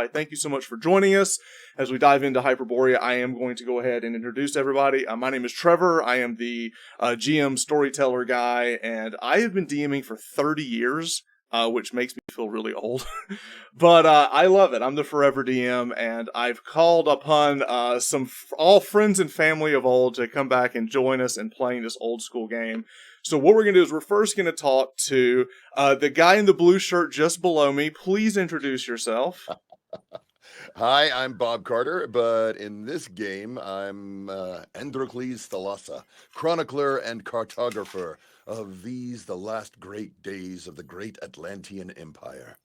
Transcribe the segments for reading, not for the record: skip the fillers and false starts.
everybody. Thank you so much for joining us. As we dive into Hyperborea, I am going to go ahead and introduce everybody. My name is Trevor. I am the GM storyteller guy, and I have been DMing for 30 years, which makes me feel really old. But I love it. I'm the forever DM, and I've called upon all friends and family of old to come back and join us in playing this old school game. So what we're going to do is we're first going to talk to the guy in the blue shirt just below me. Please introduce yourself. Hi, I'm Bob Carter, but in this game, I'm Androcles Thalassa, chronicler and cartographer of these, the last great days of the great Atlantean Empire.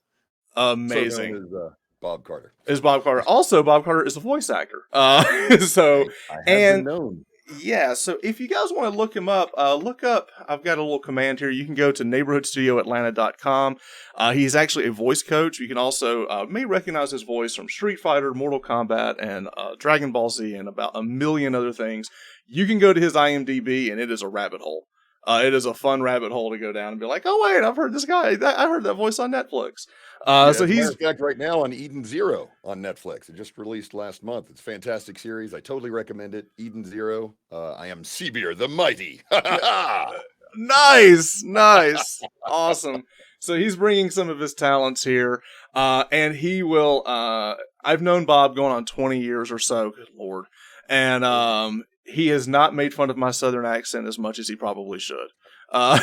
Amazing. So known as Bob Carter. Is Bob Carter. Also, Bob Carter is a voice actor. I have been known. Yeah, so if you guys want to look him up, I've got a little command here. You can go to neighborhoodstudioatlanta.com. He's actually a voice coach. You can also may recognize his voice from Street Fighter, Mortal Kombat, and Dragon Ball Z, and about a million other things. You can go to his IMDb, and it is a rabbit hole. It is a fun rabbit hole to go down and be like, oh wait, I've heard this guy. I heard that voice on Netflix. So he's in fact right now on Eden Zero on Netflix. It just released last month. It's a fantastic series. I totally recommend it. Eden Zero. I am Seabeer the Mighty. Nice, awesome. So he's bringing some of his talents here, and he will. I've known Bob going on 20 years or so. Good Lord, and he has not made fun of my southern accent as much as he probably should. All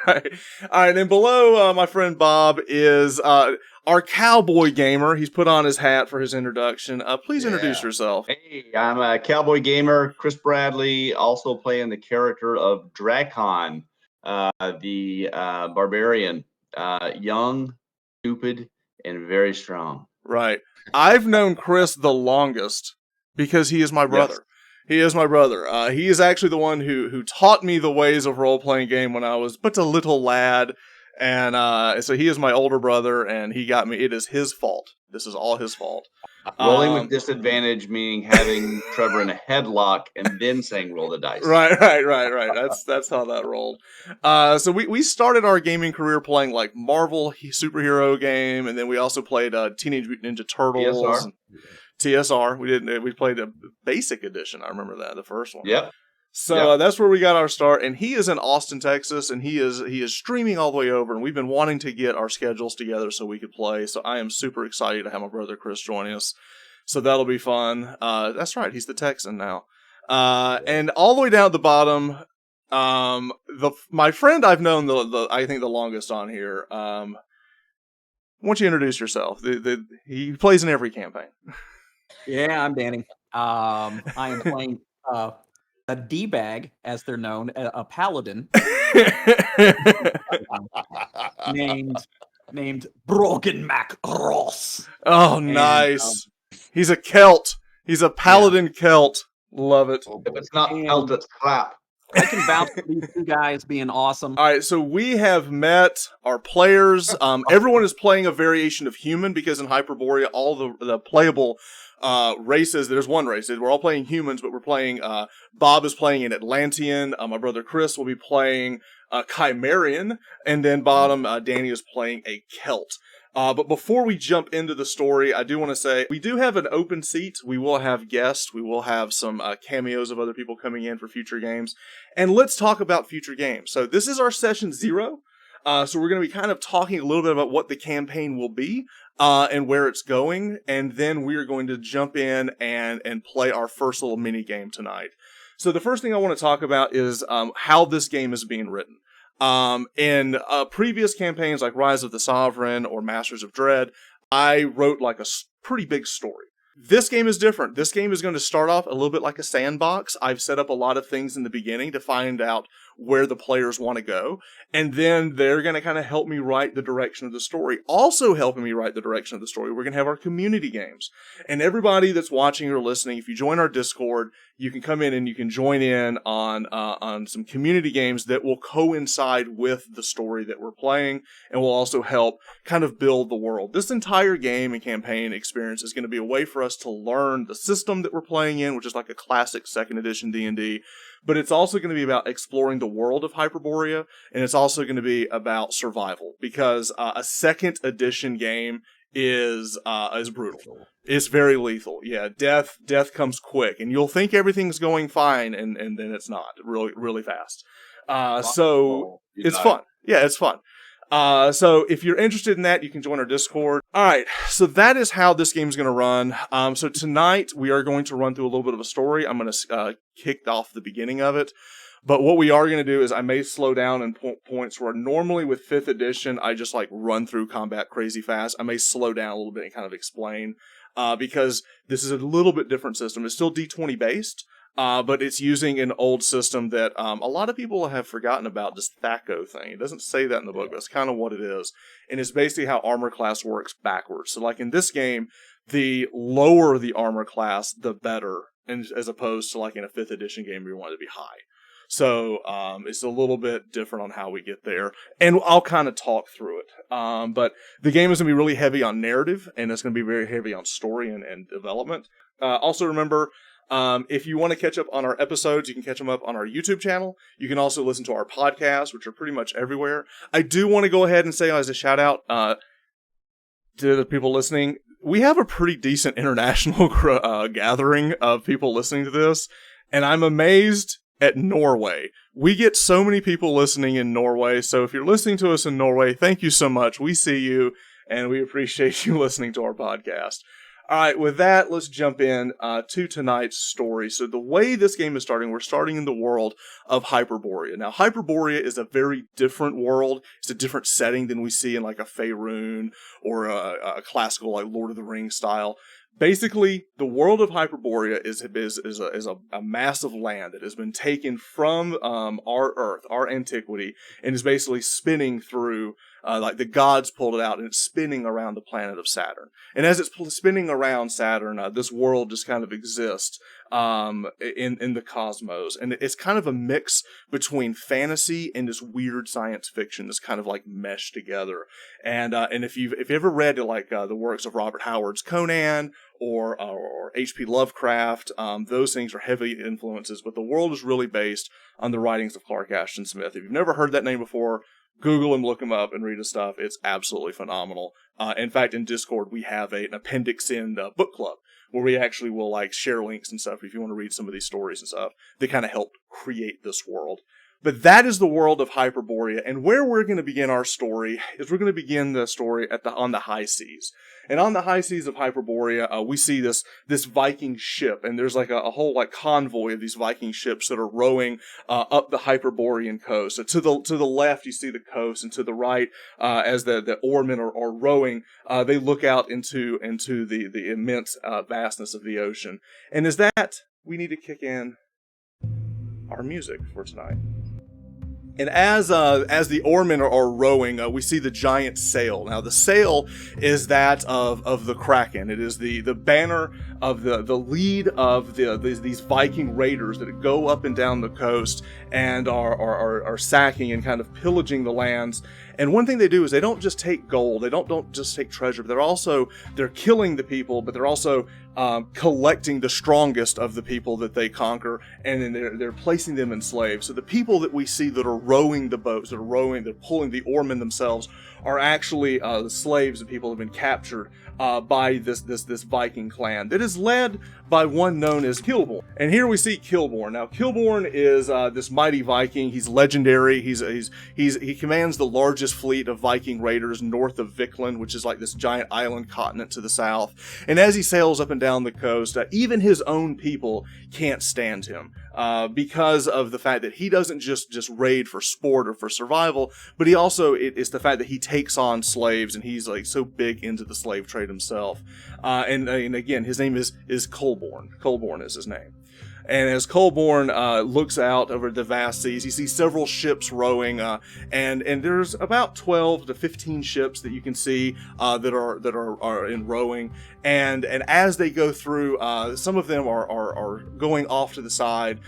right. And below my friend Bob is our cowboy gamer. He's put on his hat for his introduction. Please introduce yourself. Hey, I'm a cowboy gamer, Chris Bradley, also playing the character of Drakon, the barbarian, young, stupid, and very strong. Right. I've known Chris the longest because he is my brother. Yes. He is my brother. He is actually the one who taught me the ways of role-playing game when I was but a little lad. And so he is my older brother, and he got me. It is his fault. This is all his fault. Rolling with disadvantage, meaning having Trevor in a headlock and then saying roll the dice. Right. That's how that rolled. So we started our gaming career playing like Marvel superhero game, and then we also played Teenage Mutant Ninja Turtles. TSR. We played a basic edition. I remember that, the first one. Yep. So that's where we got our start. And he is in Austin, Texas, and he is streaming all the way over. And we've been wanting to get our schedules together so we could play. So I am super excited to have my brother Chris joining us. So that'll be fun. That's right. He's the Texan now. And all the way down at the bottom, my friend I've known I think the longest on here. Why don't you introduce yourself? He plays in every campaign. Yeah, I'm Danny. I am playing a D-bag, as they're known, a paladin named Brogan Mac Ross. Oh, nice. He's a Celt. He's a paladin Celt. Love it. If it's not Celt, it's crap. I can vouch for these two guys being awesome. All right, so we have met our players. Everyone is playing a variation of human because in Hyperborea, all the playable races, there's one race. We're all playing humans, but we're playing, Bob is playing an Atlantean. My brother Chris will be playing Chimerian. And then bottom, Danny is playing a Celt. But before we jump into the story, I do want to say we do have an open seat. We will have guests. We will have some cameos of other people coming in for future games. And let's talk about future games. So this is our session 0. So we're going to be kind of talking a little bit about what the campaign will be and where it's going. And then we're going to jump in and play our first little mini game tonight. So the first thing I want to talk about is how this game is being written. In previous campaigns like Rise of the Sovereign or Masters of Dread, I wrote like a pretty big story. This game is different. This game is going to start off a little bit like a sandbox. I've set up a lot of things in the beginning to find out where the players want to go. And then they're going to kind of help me write the direction of the story. Also helping me write the direction of the story, we're going to have our community games. And everybody that's watching or listening, if you join our Discord, you can come in and you can join in on some community games that will coincide with the story that we're playing and will also help kind of build the world. This entire game and campaign experience is going to be a way for us to learn the system that we're playing in, which is like a classic 2nd edition D&D. But it's also going to be about exploring the world of Hyperborea, and it's also going to be about survival, because a 2nd edition game is brutal. It's very lethal. Yeah, death comes quick, and you'll think everything's going fine, and then it's not really fast. So it's fun. Yeah, it's fun. So if you're interested in that, you can join our Discord. All right, so that is how this game is going to run. So tonight we are going to run through a little bit of a story. I'm going to kick off the beginning of it. But what we are going to do is I may slow down in points where normally with 5th edition, I just like run through combat crazy fast. I may slow down a little bit and kind of explain, because this is a little bit different system. It's still D20 based. But it's using an old system that a lot of people have forgotten about, this THACO thing. It doesn't say that in the book, but that's kind of what it is. And it's basically how armor class works backwards. So like in this game, the lower the armor class, the better, and as opposed to like in a 5th edition game where you want it to be high. So it's a little bit different on how we get there. And I'll kind of talk through it. But the game is going to be really heavy on narrative, and it's going to be very heavy on story and development. Also remember, if you want to catch up on our episodes, you can catch them up on our YouTube channel. You can also listen to our podcasts, which are pretty much everywhere. I do want to go ahead and say as a shout out to the people listening, we have a pretty decent international gathering of people listening to this, and I'm amazed at Norway. We get so many people listening in Norway, so if you're listening to us in Norway, thank you so much. We see you, and we appreciate you listening to our podcast. All right, with that, let's jump in to tonight's story. So the way this game is starting, we're starting in the world of Hyperborea. Now, Hyperborea is a very different world. It's a different setting than we see in like a Faerun or a classical like Lord of the Rings style. Basically, the world of Hyperborea is a mass of land that has been taken from our Earth, our antiquity, and is basically spinning through, like the gods pulled it out, and it's spinning around the planet of Saturn. And as it's spinning around Saturn, this world just kind of exists in the cosmos, and it's kind of a mix between fantasy and this weird science fiction that's kind of like meshed together. And if you've ever read like the works of Robert Howard's Conan or H.P. Lovecraft, those things are heavy influences, but the world is really based on the writings of Clark Ashton Smith. If you've never heard that name before, Google him, look him up, and read his stuff. It's absolutely phenomenal. In fact, in Discord, we have an appendix in the book club where we actually will like share links and stuff if you want to read some of these stories and stuff. They kind of helped create this world. But that is the world of Hyperborea, and where we're going to begin our story is we're going to begin the story on the high seas. And on the high seas of Hyperborea, we see this Viking ship, and there's like a whole like convoy of these Viking ships that are rowing up the Hyperborean coast. So to the left, you see the coast, and to the right, as the oarmen are rowing, they look out into the immense vastness of the ocean. And as that, we need to kick in our music for tonight. And as the oarmen are rowing, we see the giant sail. Now, the sail is that of the Kraken. It is the banner of the lead of these Viking raiders that go up and down the coast and are sacking and kind of pillaging the lands. And one thing they do is they don't just take gold, they don't just take treasure, but they're killing the people, but they're also collecting the strongest of the people that they conquer, and then they're placing them in slaves. So the people that we see that are rowing the boats, they're pulling the oarmen themselves, are actually the slaves that people have been captured by this Viking clan that is led by one known as Kilborn. And here we see Kilborn. Now, Kilborn is this mighty Viking. He's legendary. He commands the largest fleet of Viking raiders north of Vikland, which is like this giant island continent to the south. And as he sails up and down the coast, even his own people can't stand him because of the fact that he doesn't just raid for sport or for survival, but he also it's the fact that he takes on slaves, and he's like so big into the slave trade himself. And again, his name is Kolborn. Kolborn is his name. And as Kolborn looks out over the vast seas, you see several ships rowing, and there's about 12 to 15 ships that you can see that are in rowing. And as they go through, some of them are going off to the side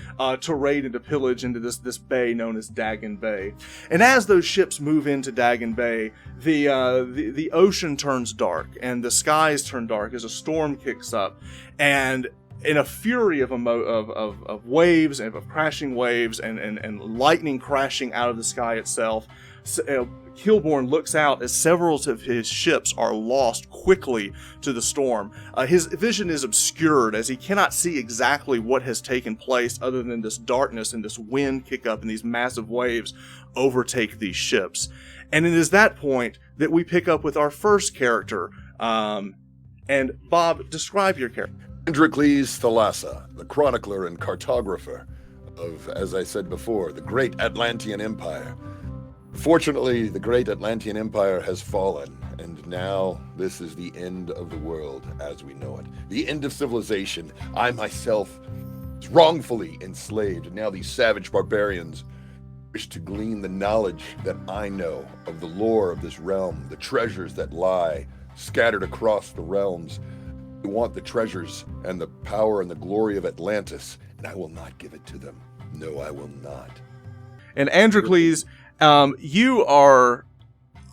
to raid and to pillage into this bay known as Dagon Bay. And as those ships move into Dagon Bay, the ocean turns dark and the skies turn dark as a storm kicks up, and in a fury of waves and of crashing waves and lightning crashing out of the sky itself, Kilborn looks out as several of his ships are lost quickly to the storm. His vision is obscured as he cannot see exactly what has taken place other than this darkness and this wind kick up and these massive waves overtake these ships. And it is that point that we pick up with our first character. And Bob, describe your character. Androcles Thalassa, the chronicler and cartographer of, as I said before, the great Atlantean Empire. Fortunately, the great Atlantean Empire has fallen, and now this is the end of the world as we know it. The end of civilization. I myself was wrongfully enslaved, and now these savage barbarians wish to glean the knowledge that I know of the lore of this realm, the treasures that lie scattered across the realms. They want the treasures and the power and the glory of Atlantis, and I will not give it to them. No, I will not. And Androcles, you are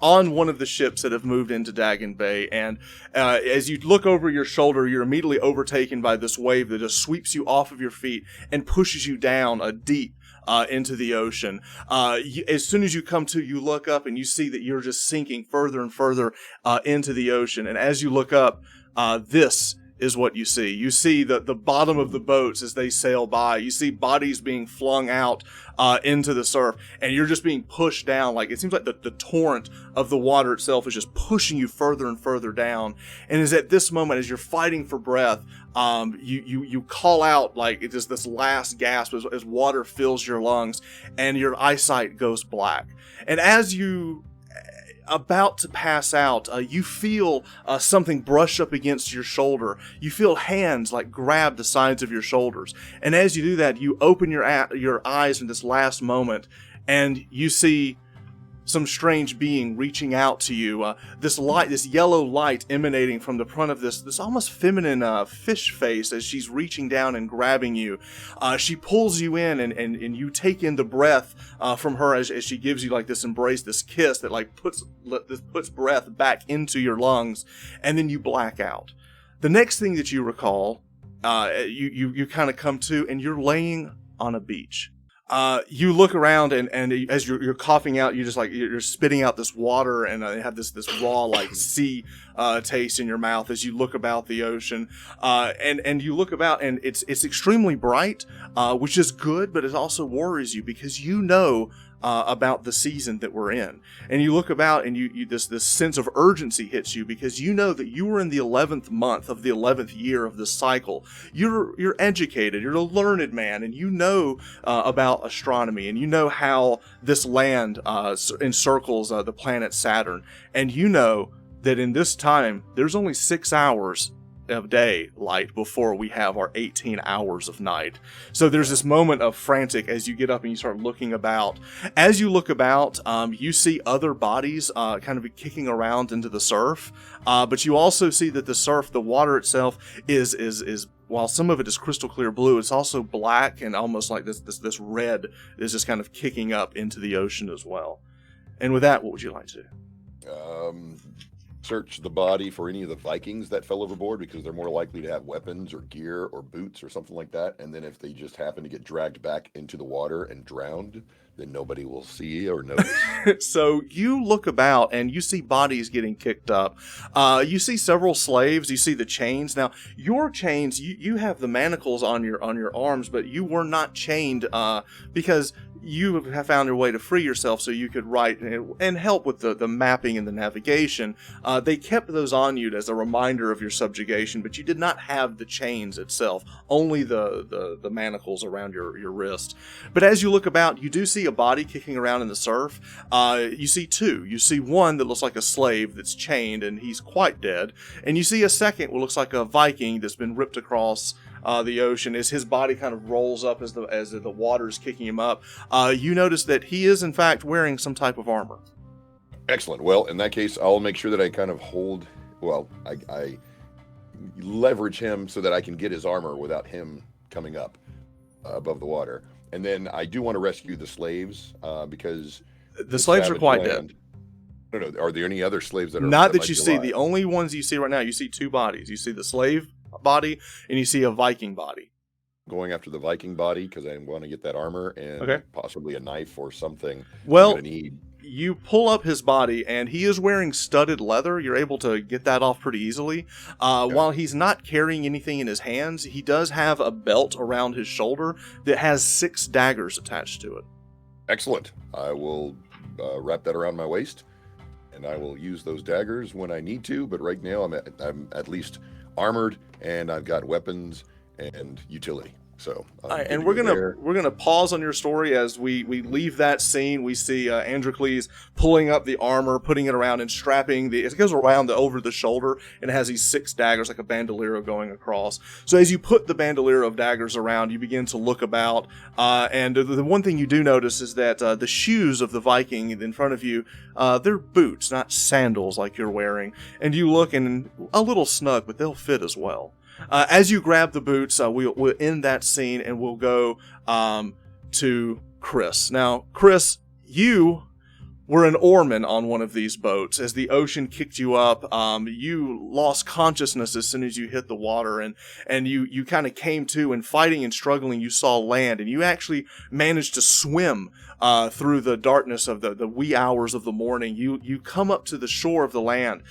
on one of the ships that have moved into Dagon Bay, and as you look over your shoulder, you're immediately overtaken by this wave that just sweeps you off of your feet and pushes you down deep into the ocean. As soon as you come to, you look up and you see that you're just sinking further and further into the ocean. And as you look up, this is what you see. You see the bottom of the boats as they sail by. You see bodies being flung out into the surf, and you're just being pushed down. Like, it seems like the torrent of the water itself is just pushing you further and further down. And is at this moment, as you're fighting for breath, you call out, like, it is this last gasp as water fills your lungs and your eyesight goes black. And as you about to pass out, you feel something brush up against your shoulder. You feel hands like grab the sides of your shoulders. And as you do that, you open your eyes in this last moment, and you see some strange being reaching out to you. This light, this yellow light emanating from the front of this almost feminine fish face as she's reaching down and grabbing you. She pulls you in, and you take in the breath from her as she gives you like this embrace, this kiss that like puts breath back into your lungs, and then you black out. The next thing that you recall, you kind of come to, and you're laying on a beach. You look around, and as you're coughing out, you're spitting out this water, and you have this raw like sea taste in your mouth as you look about the ocean. And you look about, and it's extremely bright, which is good, but it also worries you because you know about the season that we're in. And you look about, and you this sense of urgency hits you because you know that you were in the 11th month of the 11th year of this cycle. You're educated, you're a learned man, and you know about astronomy, and you know how this land encircles the planet Saturn. And you know that in this time, there's only 6 hours of daylight before we have our 18 hours of night. So there's this moment of frantic as you get up and you start looking about. As you look about, you see other bodies kind of kicking around into the surf, but you also see that the surf, the water itself is while some of it is crystal clear blue, it's also black and almost like this red is just kind of kicking up into the ocean as well. And with that, what would you like to do? Search the body for any of the Vikings that fell overboard, because they're more likely to have weapons or gear or boots or something like that. And then if they just happen to get dragged back into the water and drowned, then nobody will see or notice. So you look about and you see bodies getting kicked up. You see several slaves. You see the chains. Now, your chains, you have the manacles on your arms, but you were not chained because you have found your way to free yourself so you could write and help with the mapping and the navigation. They kept those on you as a reminder of your subjugation, but you did not have the chains itself, only the manacles around your wrist. But as you look about, you do see a body kicking around in the surf. You see two. You see one that looks like a slave that's chained and he's quite dead. And you see a second what looks like a Viking that's been ripped across the ocean as his body kind of rolls up as the water is kicking him up. You notice that he is in fact wearing some type of armor. Excellent. Well, in that case, I'll make sure that I kind of I leverage him so that I can get his armor without him coming up above the water. And then I do want to rescue the slaves because the slaves are quite dead. No. Are there any other slaves that are not that you see? The only ones you see right now, you see two bodies. You see the slave body and you see a Viking body. Going after the Viking body because I want to get that armor and okay. possibly a knife or something. Well, need. you pull up his body, and he is wearing studded leather. You're able to get that off pretty easily. While he's not carrying anything in his hands, he does have a belt around his shoulder that has 6 daggers attached to it. Excellent. I will wrap that around my waist, and I will use those daggers when I need to. But right now, I'm at least armored, and I've got weapons and utility. So, and we're gonna pause on your story as we leave that scene. We see Androcles pulling up the armor, putting it around, and strapping it goes around over the shoulder, and it has these 6 daggers like a bandolero going across. So as you put the bandolero of daggers around, you begin to look about, and the one thing you do notice is that the shoes of the Viking in front of you, they're boots, not sandals like you're wearing, and you look and a little snug, but they'll fit as well. As you grab the boots, we'll end that scene, and we'll go to Chris. Now, Chris, you were an oarman on one of these boats. As the ocean kicked you up, you lost consciousness as soon as you hit the water, and you kind of came to, and fighting and struggling, you saw land, and you actually managed to swim through the darkness of the wee hours of the morning. You come up to the shore of the land.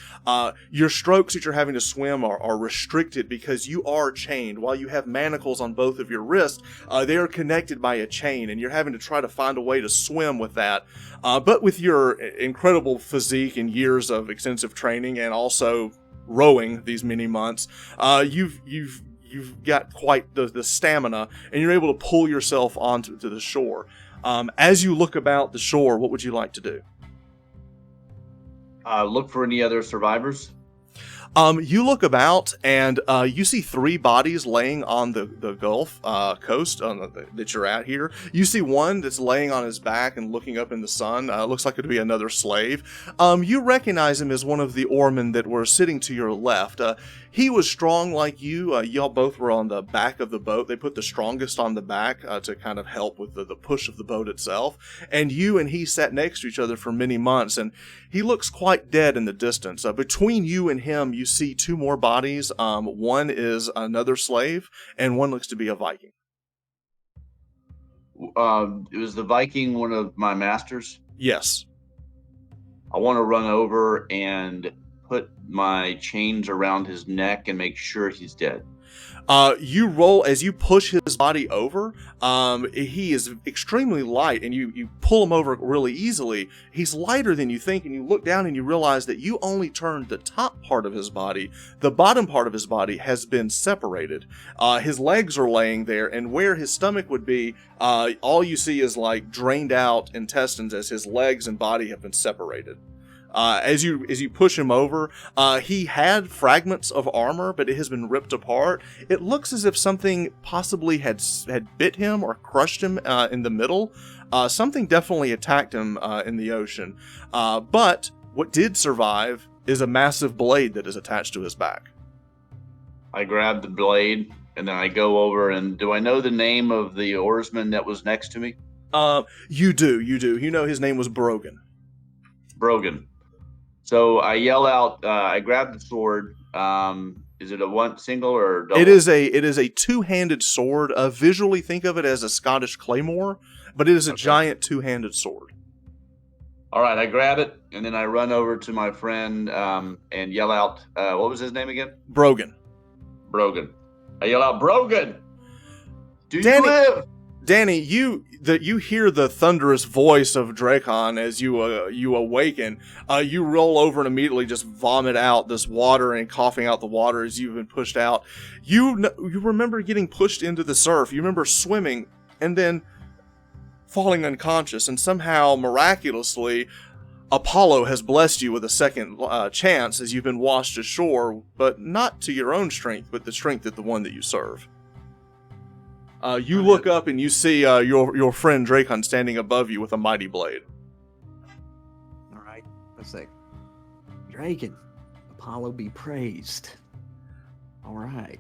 Your strokes that you're having to swim are restricted because you are chained. While you have manacles on both of your wrists, they are connected by a chain, and you're having to try to find a way to swim with that. But with your incredible physique and years of extensive training, and also rowing these many months, you've got quite the stamina, and you're able to pull yourself onto the shore. As you look about the shore, what would you like to do? Look for any other survivors. You look about, and you see 3 bodies laying on the Gulf coast that you're at here. You see one that's laying on his back and looking up in the sun. Looks like it would be another slave. You recognize him as one of the oarmen that were sitting to your left. He was strong like you. Y'all both were on the back of the boat. They put the strongest on the back to kind of help with the push of the boat itself. And you and he sat next to each other for many months, and he looks quite dead in the distance. Between you and him, you see 2 more bodies. One is another slave, and one looks to be a Viking. Was the Viking one of my masters? Yes. I want to run over and put my chains around his neck and make sure he's dead. You roll as you push his body over. He is extremely light, and you pull him over really easily. He's lighter than you think, and you look down and you realize that you only turned the top part of his body. The bottom part of his body has been separated. His legs are laying there, and where his stomach would be, all you see is like drained out intestines as his legs and body have been separated. As you push him over, he had fragments of armor, but it has been ripped apart. It looks as if something possibly had bit him or crushed him in the middle. Something definitely attacked him in the ocean. But what did survive is a massive blade that is attached to his back. I grab the blade, and then I go over, and do I know the name of the oarsman that was next to me? You do. You know his name was Brogan. Brogan. So I yell out, I grab the sword. Is it a one single or double? It is a 2-handed sword. Visually think of it as a Scottish claymore, but it is a giant 2-handed sword. All right, I grab it, and then I run over to my friend and yell out, what was his name again? Brogan. I yell out, Brogan! Do Danny, you live? Danny, you hear the thunderous voice of Drakon as you awaken. You roll over and immediately just vomit out this water and coughing out the water as you've been pushed out. You remember getting pushed into the surf. You remember swimming and then falling unconscious, and somehow miraculously Apollo has blessed you with a second chance as you've been washed ashore, but not to your own strength, but the strength of the one that you serve. You look up and you see your friend Drakon standing above you with a mighty blade. All right, let's say, Drakon, Apollo be praised. All right,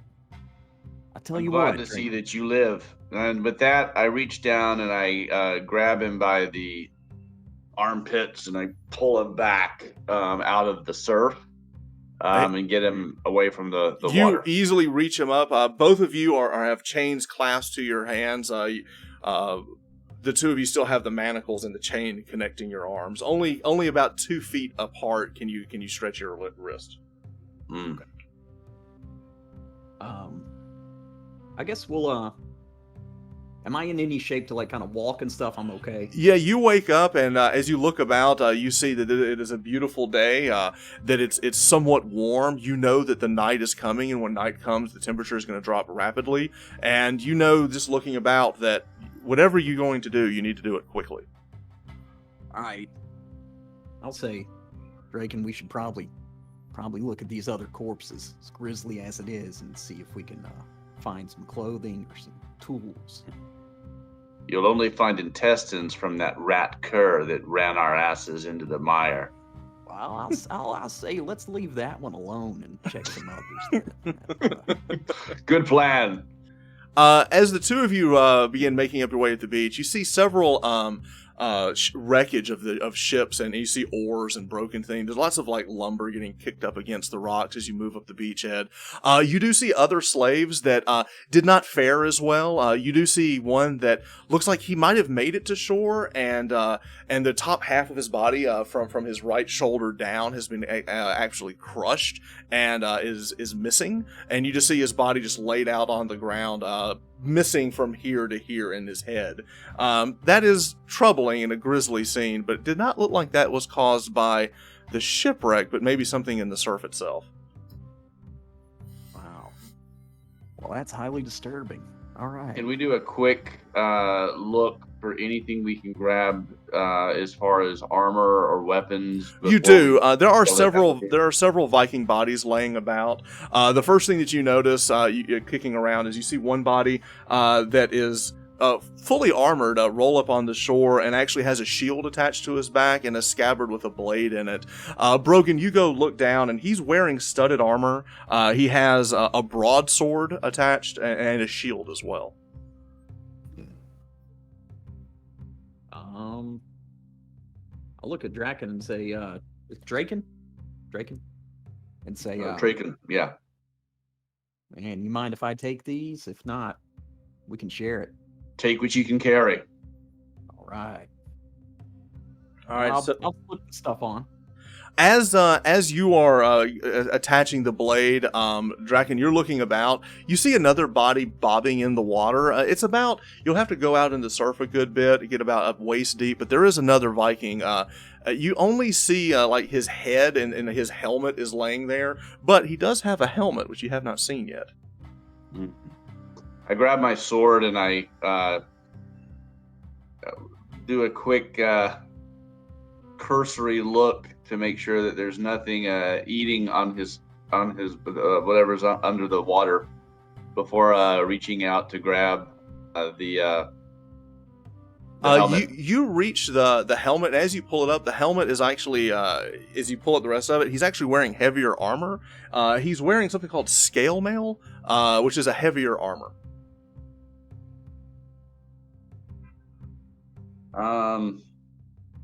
I tell you what. Glad to see that you live. And with that, I reach down and I grab him by the armpits and I pull him back out of the surf. And get him away from the water. You easily reach him up. Both of you have chains clasped to your hands. the two of you still have the manacles and the chain connecting your arms. Only about 2 feet apart can you stretch your wrist. Mm. I guess we'll. Am I in any shape to like kind of walk and stuff? I'm okay. Yeah, you wake up and as you look about, you see that it is a beautiful day. That it's somewhat warm. You know that the night is coming, and when night comes, the temperature is going to drop rapidly. And you know, just looking about, that whatever you're going to do, you need to do it quickly. All right. I'll say, Drakon, we should probably look at these other corpses, as grisly as it is, and see if we can find some clothing or some tools. You'll only find intestines from that rat cur that ran our asses into the mire. Well, I'll say let's leave that one alone and check some others. Good plan. As the two of you begin making up your way at the beach, you see several wreckage of ships, and you see oars and broken things. There's lots of like lumber getting kicked up against the rocks as you move up the beachhead. You do see other slaves that did not fare as well. You do see one that looks like he might have made it to shore, and the top half of his body, from his right shoulder down, has been actually crushed and is missing. And you just see his body just laid out on the ground, missing from here to here in his head. That is troubling and a grisly scene, but it did not look like that was caused by the shipwreck, but maybe something in the surf itself. Wow. Well, that's highly disturbing. All right. Can we do a quick look for anything we can grab as far as armor or weapons? You do. There are go several Viking bodies laying about. The first thing that you notice, kicking around, is you see one body that is fully armored, roll up on the shore, and actually has a shield attached to his back and a scabbard with a blade in it. Brogan, you go look down, and he's wearing studded armor. He has a broadsword attached and a shield as well. I'll look at Drakon and say, "It's Drakon, and say, Drakon, yeah. Man, you mind if I take these? If not, we can share it." Take what you can carry. All right. All right. I'll put the stuff on. As you are attaching the blade, Drakon, you're looking about. You see another body bobbing in the water. It's about, you'll have to go out in the surf a good bit to get about up waist deep, but there is another Viking. You only see like his head and his helmet is laying there, but he does have a helmet, which you have not seen yet. I grab my sword and I do a quick cursory look to make sure that there's nothing eating on his whatever's under the water before reaching out to grab the helmet. You reach the helmet, and as you pull it up, the helmet is actually, as you pull up the rest of it, he's actually wearing heavier armor. He's wearing something called scale mail, which is a heavier armor. I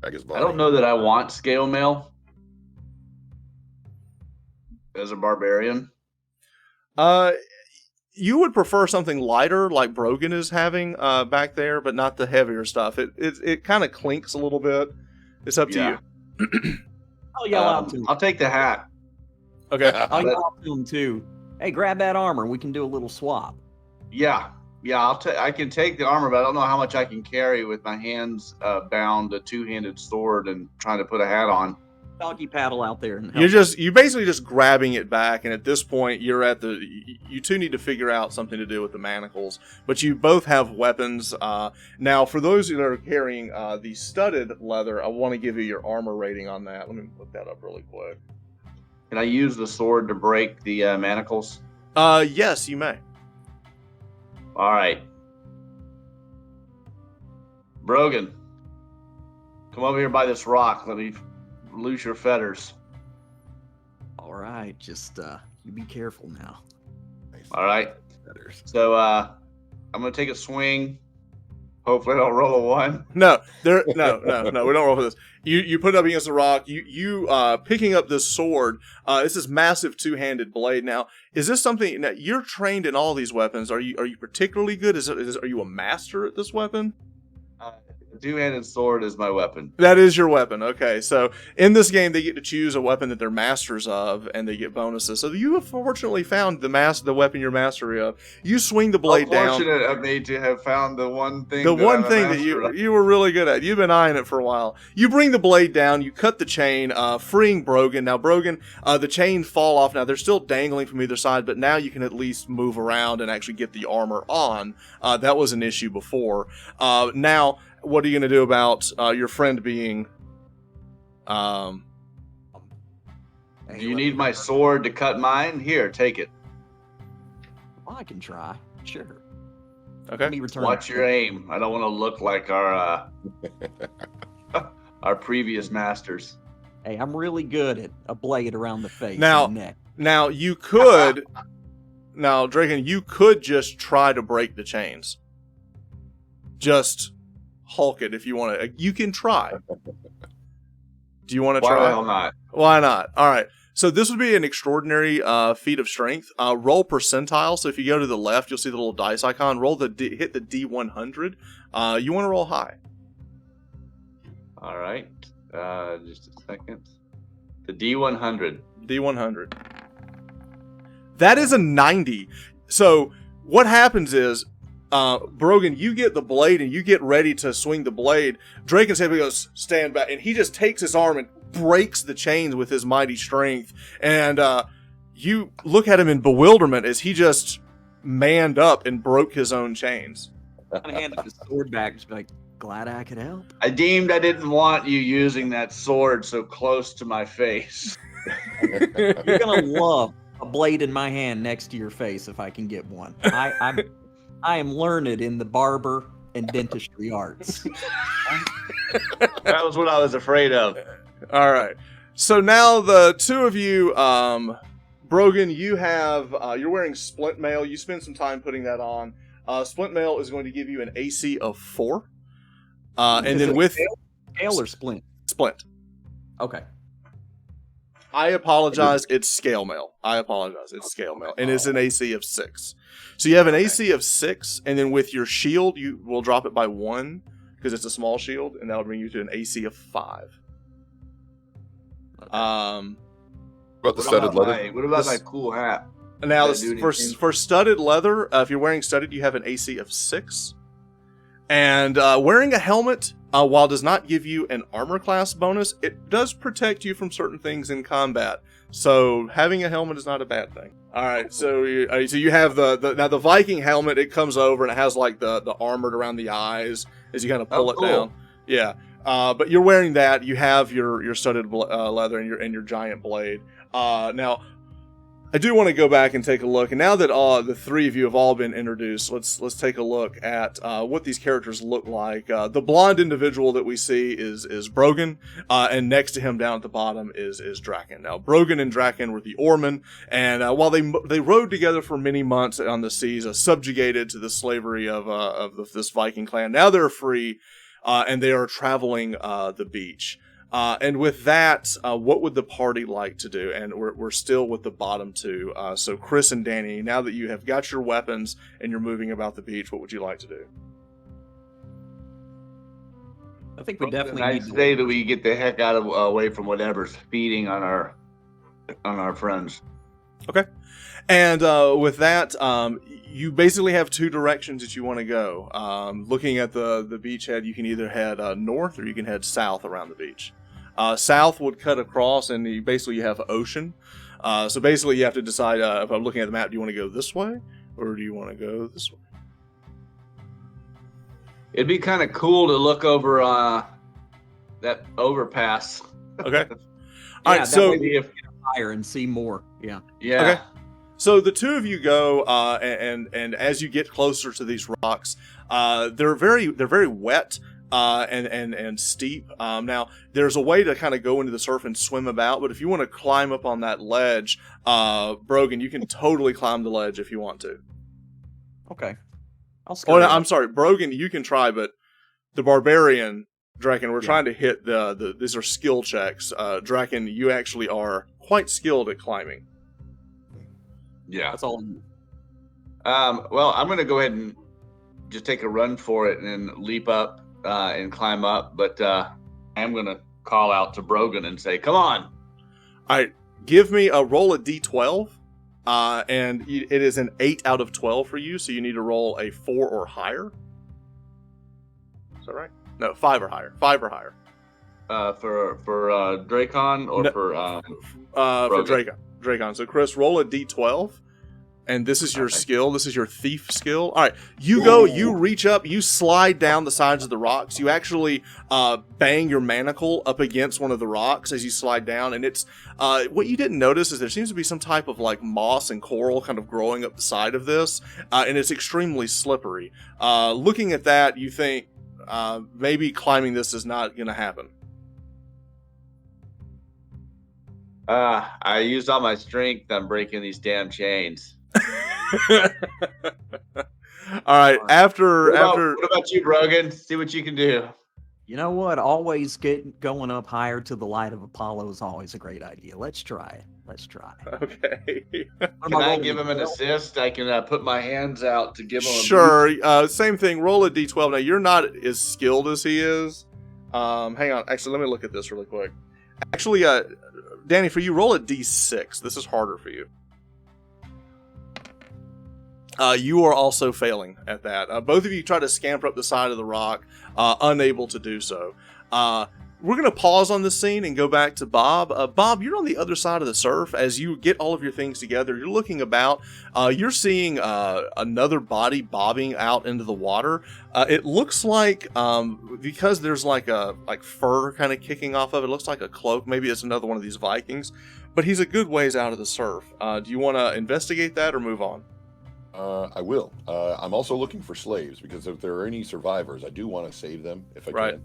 don't know that I want scale mail as a barbarian. You would prefer something lighter, like Brogan is having back there, but not the heavier stuff. It kind of clinks a little bit. It's up to you. I'll yell out to him. I'll take the hat. Okay. I'll yell out to him too. Hey, grab that armor. We can do a little swap. Yeah. I can take the armor, but I don't know how much I can carry with my hands bound, a two-handed sword, and trying to put a hat on. Doggy paddle out there and help. You're basically just grabbing it back, and at this point you two need to figure out something to do with the manacles, but you both have weapons. Now for those that are carrying the studded leather, I want to give you your armor rating on that. Let me look that up really quick. Can I use the sword to break the manacles? Yes, you may. All right. Brogan, come over here by this rock. Let me loose your fetters. All right, just you be careful now. All right. So I'm gonna take a swing. Hopefully, I don't roll a 1. No, we don't roll for this. You put it up against the rock. You picking up this sword. It's this massive two-handed blade. Now, is this something? Now, you're trained in all these weapons. Are you particularly good? Are you a master at this weapon? two-handed sword is my weapon. That is your weapon. Okay, so in this game, they get to choose a weapon that they're masters of, and they get bonuses. So you have fortunately found the weapon you're mastery of. You swing the blade down. Fortunate of me to have found the one thing. The one thing that you. you were really good at. You've been eyeing it for a while. You bring the blade down. You cut the chain, freeing Brogan. Now Brogan, the chains fall off. Now they're still dangling from either side, but now you can at least move around and actually get the armor on. That was an issue before. Now, what are you going to do about your friend being... Do you need my sword to cut mine? Here, take it. Well, I can try. Sure. Okay. Let me return. Watch your aim. I don't want to look like our our previous masters. Hey, I'm really good at a blade around the face Now- and neck. Now, you could... Now, Draken, you could just try to break the chains. Just hulk it if you want to. You can try. Do you want to Why try? the hell not? Why not? All right. So this would be an extraordinary feat of strength. Roll percentile. So if you go to the left, you'll see the little dice icon. Hit the D100. You want to roll high. All right. Just a second. The D100. D100. That is a 90. So what happens is, Brogan, you get the blade and you get ready to swing the blade. Draken's head goes, stand back, and he just takes his arm and breaks the chains with his mighty strength. And you look at him in bewilderment as he just manned up and broke his own chains. I handed the sword back, just be like, glad I could help. I deemed I didn't want you using that sword so close to my face. You're gonna love a blade in my hand next to your face if I can get one. I am learned in the barber and dentistry arts. That was what I was afraid of. All right. So now the two of you, Brogan, you have, you're wearing splint mail. You spend some time putting that on. Splint mail is going to give you an AC of 4. And then with Scale or splint? splint. Okay. I apologize. It's scale mail. I apologize. It's scale mail. And it's an AC of 6. So you have an AC of 6, and then with your shield, you will drop it by 1 because it's a small shield, and that'll bring you to an AC of 5. About the studded leather? What about my cool hat? Now, Does that do anything? for studded leather, if you're wearing studded, you have an AC of 6. And wearing a helmet, while does not give you an armor class bonus, it does protect you from certain things in combat. So having a helmet is not a bad thing. All right, so you have the Viking helmet. It comes over and it has like the armored around the eyes as you kind of pull it cool. down. Yeah, but you're wearing that. You have your studded leather and your giant blade. Now, I do want to go back and take a look. And now that the three of you have all been introduced, let's take a look at what these characters look like. The blonde individual that we see is Brogan, and next to him down at the bottom is Drakon. Now, Brogan and Drakon were the oarmen, and while they rode together for many months on the seas, subjugated to the slavery of this Viking clan, now they're free, and they are traveling the beach. And with that, what would the party like to do? And we're still with the bottom two. So Chris and Danny, now that you have got your weapons and you're moving about the beach, what would you like to do? I think we definitely I need to say that we get the heck out of away from whatever's feeding on our friends. Okay. And with that, you basically have two directions that you want to go. Looking at the beachhead, you can either head north or you can head south around the beach. South would cut across, and you have ocean. So basically, you have to decide, if I'm looking at the map, do you want to go this way or do you want to go this way? It'd be kind of cool to look over that overpass. Okay. Yeah, All right, that so way we can get higher and see more. Yeah. Yeah. Okay. So the two of you go, and as you get closer to these rocks, they're very wet and steep. Now there's a way to kind of go into the surf and swim about, but if you want to climb up on that ledge, Brogan, you can totally climb the ledge if you want to. Okay. I'll Oh, no, I'm sorry, Brogan, you can try, but the Barbarian, Drakon, we're trying to hit these are skill checks. Drakon, you actually are quite skilled at climbing. Yeah. That's all. Well, I'm going to go ahead and just take a run for it and then leap up and climb up, but I'm going to call out to Brogan and say, come on. All right, give me a roll of D12, and it is an 8 out of 12 for you, so you need to roll a 4 or higher. Is that right? No, 5 or higher. 5 or higher. For Drakon or No, for Drakon. So Chris, roll a D12, and this is your skill. This is your thief skill. All right, you go. You reach up. You slide down the sides of the rocks. You actually bang your manacle up against one of the rocks as you slide down, and it's what you didn't notice is there seems to be some type of like moss and coral kind of growing up the side of this, and it's extremely slippery. Looking at that, you think maybe climbing this is not going to happen. I used all my strength on breaking these damn chains. All right. After what about you, Brogan? See what you can do. You know what? Always going up higher to the light of Apollo is always a great idea. Let's try it. Okay. Can I give him an assist? I can put my hands out to give him a Sure. Same thing. Roll a D12. Now, you're not as skilled as he is. Hang on. Actually, let me look at this really quick. Actually, Danny, for you, roll a D6. This is harder for you. You are also failing at that. Both of you try to scamper up the side of the rock, unable to do so. We're going to pause on this scene and go back to Bob. Bob, you're on the other side of the surf. As you get all of your things together, you're looking about. You're seeing another body bobbing out into the water. It looks like, because there's like fur kind of kicking off of it, looks like a cloak. Maybe it's another one of these Vikings. But he's a good ways out of the surf. Do you want to investigate that or move on? I will. I'm also looking for slaves because if there are any survivors, I do want to save them if I can.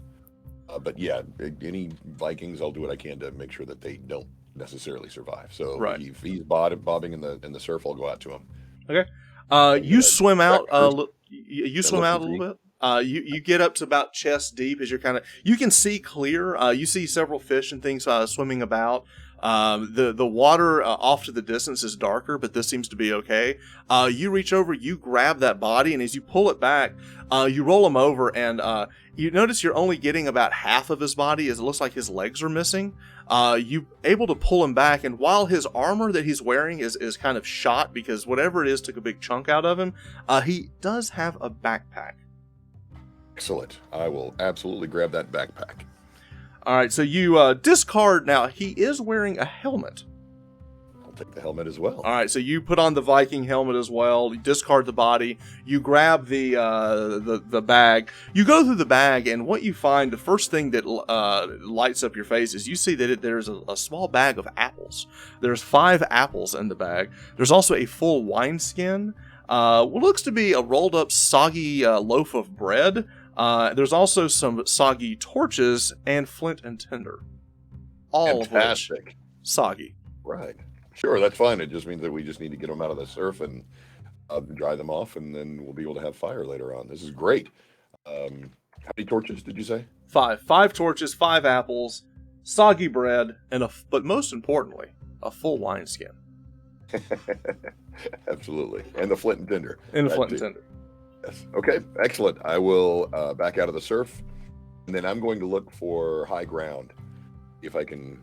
But yeah, any Vikings, I'll do what I can to make sure that they don't necessarily survive. So if he's bobbing in the surf, I'll go out to him. Okay. You swim out. You swim out a little bit. You get up to about chest deep as you can see clear. You see several fish and things swimming about. The water off to the distance is darker, but this seems to be okay. You reach over, you grab that body, and as you pull it back, you roll him over, and you notice you're only getting about half of his body, as it looks like his legs are missing. You able to pull him back, and while his armor that he's wearing is kind of shot because whatever it is took a big chunk out of him, he does have a backpack. Excellent. I will absolutely grab that backpack. All right, so you discard. Now, he is wearing a helmet. I'll take the helmet as well. All right, so you put on the Viking helmet as well. You discard the body. You grab the bag. You go through the bag, and what you find, the first thing that lights up your face is you see that there's a small bag of apples. There's 5 apples in the bag. There's also a full wineskin. What looks to be a rolled up, soggy loaf of bread. There's also some soggy torches and flint and tinder. All Fantastic. of which soggy. Right. Sure, that's fine. It just means that we just need to get them out of the surf and dry them off, and then we'll be able to have fire later on. This is great. How many torches did you say? 5. 5 torches, 5 apples, soggy bread, and but most importantly, a full wineskin. Absolutely. And the flint and tinder. And the flint and tinder. Yes. Okay, excellent. I will back out of the surf, and then I'm going to look for high ground, if I can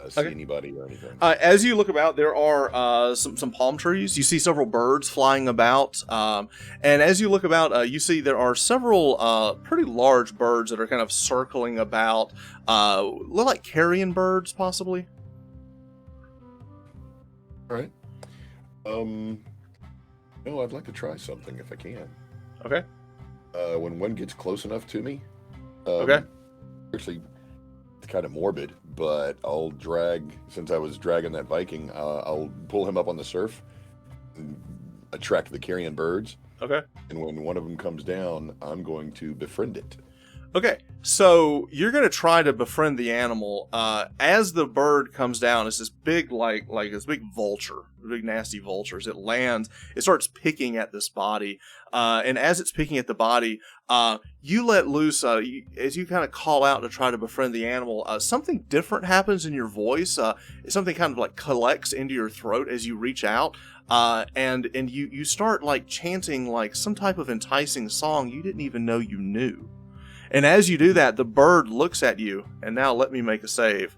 see anybody or anything. As you look about, there are some palm trees. You see several birds flying about, and as you look about, you see there are several pretty large birds that are kind of circling about, look like carrion birds, possibly. All right. No, I'd like to try something if I can. Okay. When one gets close enough to me. Okay. Actually, it's kind of morbid, but I'll since I was dragging that Viking, I'll pull him up on the surf and attract the carrion birds. Okay. And when one of them comes down, I'm going to befriend it. Okay, so you're going to try to befriend the animal. As the bird comes down, it's this big, like this big vulture, big nasty vulture. As it lands, it starts picking at this body. And as it's picking at the body, you let loose, as you kind of call out to try to befriend the animal, something different happens in your voice. Something kind of like collects into your throat as you reach out. And you start like chanting like some type of enticing song you didn't even know you knew. And as you do that, the bird looks at you, and now let me make a save,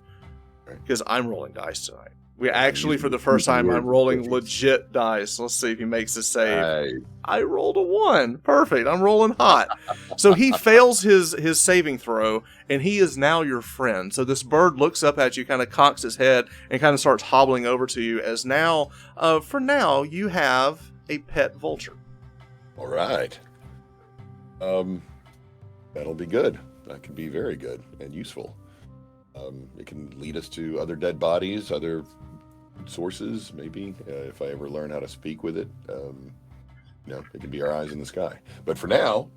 because I'm rolling dice tonight. We actually, for the first time, I'm rolling legit dice. Let's see if he makes a save. I rolled a 1. Perfect. I'm rolling hot. So he fails his saving throw, and he is now your friend. So this bird looks up at you, kind of cocks his head, and kind of starts hobbling over to you, as now, for now, you have a pet vulture. All right. That'll be good. That can be very good and useful. It can lead us to other dead bodies, other sources, maybe, if I ever learn how to speak with it. It can be our eyes in the sky. But for now,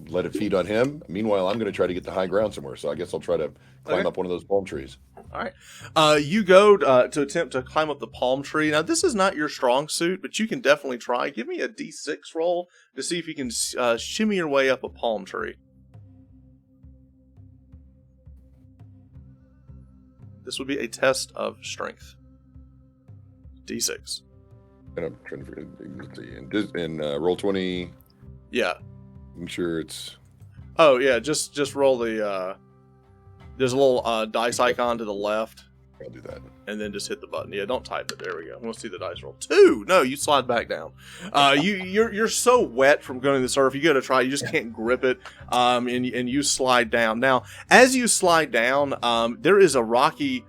let it feed on him. Meanwhile, I'm going to try to get to high ground somewhere, so I guess I'll try to climb up one of those palm trees. All right. You go to attempt to climb up the palm tree. Now, this is not your strong suit, but you can definitely try. Give me a D6 roll to see if you can shimmy your way up a palm tree. This would be a test of strength. D6. And I'm trying to forget. In roll 20. Yeah. I'm sure it's. Oh yeah, just roll the. There's a little dice icon to the left. I'll do that. And then just hit the button. Yeah, don't type it. There we go. I want to see the dice roll. 2. No, you slide back down. You're so wet from going to the surf. You go to try. You just can't grip it. And you slide down. Now, as you slide down, there is a rocky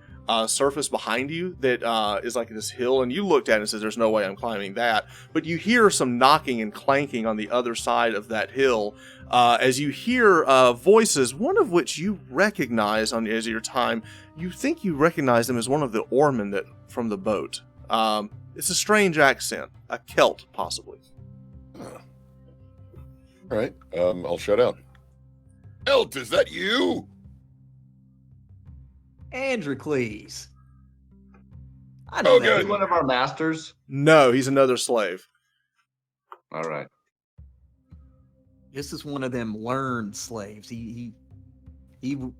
surface behind you that is like this hill, and you looked at it and says, "There's no way I'm climbing that." But you hear some knocking and clanking on the other side of that hill. As you hear voices, one of which you recognize as your time. You think you recognize them as one of the oarmen from the boat. It's a strange accent, a Celt possibly. All right, I'll shut out. Celt, is that you? Androcles. I know know that. Is he one of our masters? No, he's another slave. All right. This is one of them learned slaves. He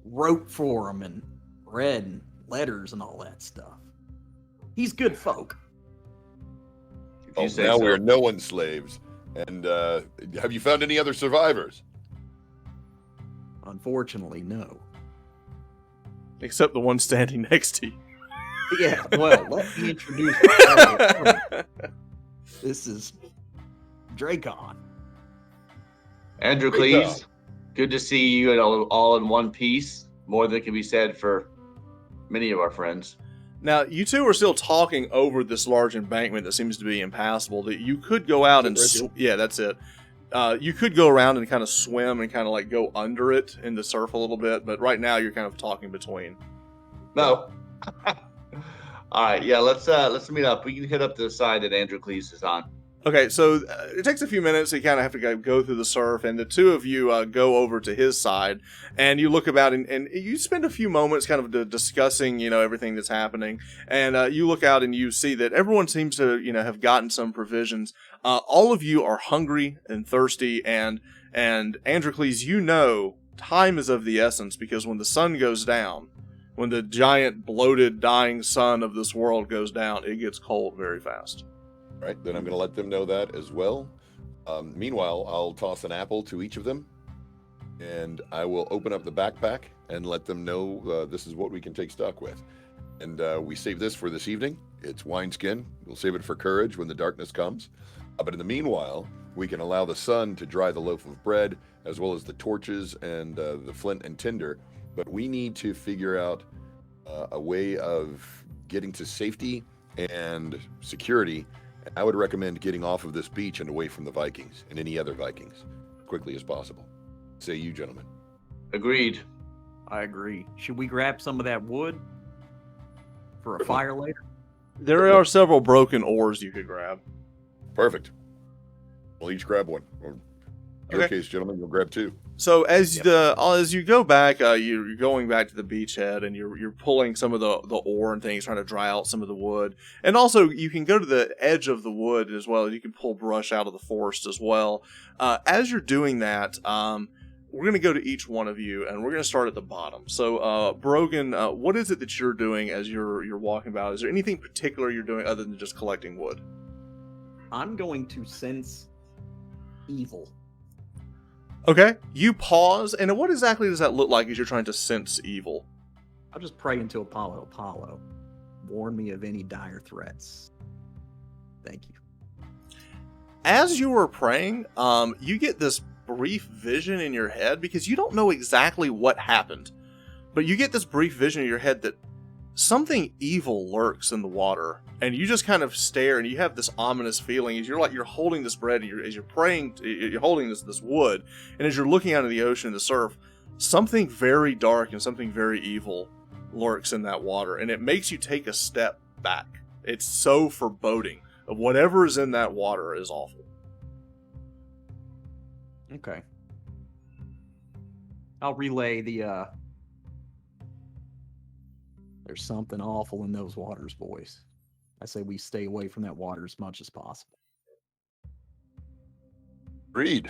wrote for him and read letters and all that stuff. He's good folk. Now so. We're no one's slaves. And have you found any other survivors? Unfortunately, no. Except the one standing next to you. Yeah, well, let me introduce myself. This is Drakon. Androcles, good to see you all in one piece. More than can be said for many of our friends. Now, you two are still talking over this large embankment that seems to be impassable. That you could go out and yeah, that's it. You could go around and kind of swim and kind of like go under it in the surf a little bit, but right now you're kind of talking between. No. All right, yeah, let's meet up. We can hit up the side that Androcles is on. Okay, so it takes a few minutes. You kind of have to go through the surf, and the two of you go over to his side, and you look about, and you spend a few moments kind of discussing, everything that's happening, and you look out and you see that everyone seems to, have gotten some provisions. All of you are hungry and thirsty, and Androcles, time is of the essence, because when the sun goes down, when the giant, bloated, dying sun of this world goes down, it gets cold very fast. Right, then I'm going to let them know that as well. Meanwhile, I'll toss an apple to each of them, and I will open up the backpack and let them know this is what we can take stock with. And we save this for this evening. It's wineskin. We'll save it for courage when the darkness comes. But in the meanwhile, we can allow the sun to dry the loaf of bread, as well as the torches and the flint and tinder. But we need to figure out a way of getting to safety and security. I would recommend getting off of this beach and away from the Vikings and any other Vikings as quickly as possible. Say you, gentlemen. Agreed. I agree. Should we grab some of that wood for a fire later? There are several broken oars you could grab. Perfect. We'll each grab one. In your case, gentlemen, you'll grab 2. So as you go back, you're going back to the beachhead, and you're pulling some of the ore and things, trying to dry out some of the wood. And also, you can go to the edge of the wood as well. You can pull brush out of the forest as well. As you're doing that, we're going to go to each one of you, and we're going to start at the bottom. So, Brogan, what is it that you're doing as you're walking about? Is there anything particular you're doing other than just collecting wood? I'm going to sense evil. Okay, you pause, and what exactly does that look like as you're trying to sense evil? I'll just pray into Apollo. Apollo, warn me of any dire threats. Thank you. As you were praying, you get this brief vision in your head because you don't know exactly what happened, but you get this brief vision in your head that something evil lurks in the water, and you just kind of stare, and you have this ominous feeling as you're holding this bread, and as you're praying, you're holding this wood, and as you're looking out of the ocean, the surf, something very dark and something very evil lurks in that water, and it makes you take a step back. It's so foreboding of whatever is in that water is awful. Okay. I'll relay the there's something awful in those waters, boys. I say we stay away from that water as much as possible. Agreed.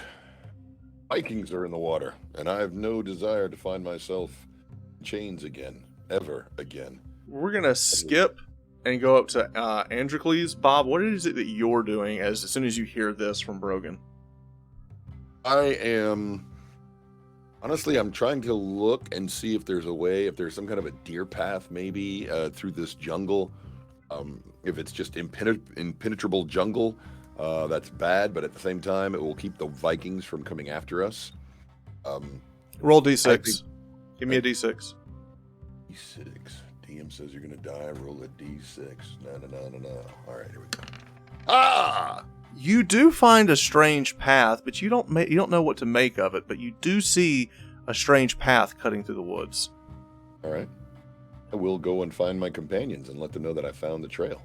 Vikings are in the water, and I have no desire to find myself in chains again, ever again. We're gonna skip and go up to Androcles. Bob, what is it that you're doing as soon as you hear this from Brogan? Honestly, I'm trying to look and see if there's a way, if there's some kind of a deer path maybe through this jungle. If it's just impenetrable jungle, that's bad, but at the same time, it will keep the Vikings from coming after us. Roll D6. Give me a D6. D6. DM says you're going to die. Roll a D6. No. All right, here we go. Ah! You do find a strange path, but you don't know what to make of it, but you do see a strange path cutting through the woods. All right. I will go and find my companions and let them know that I found the trail.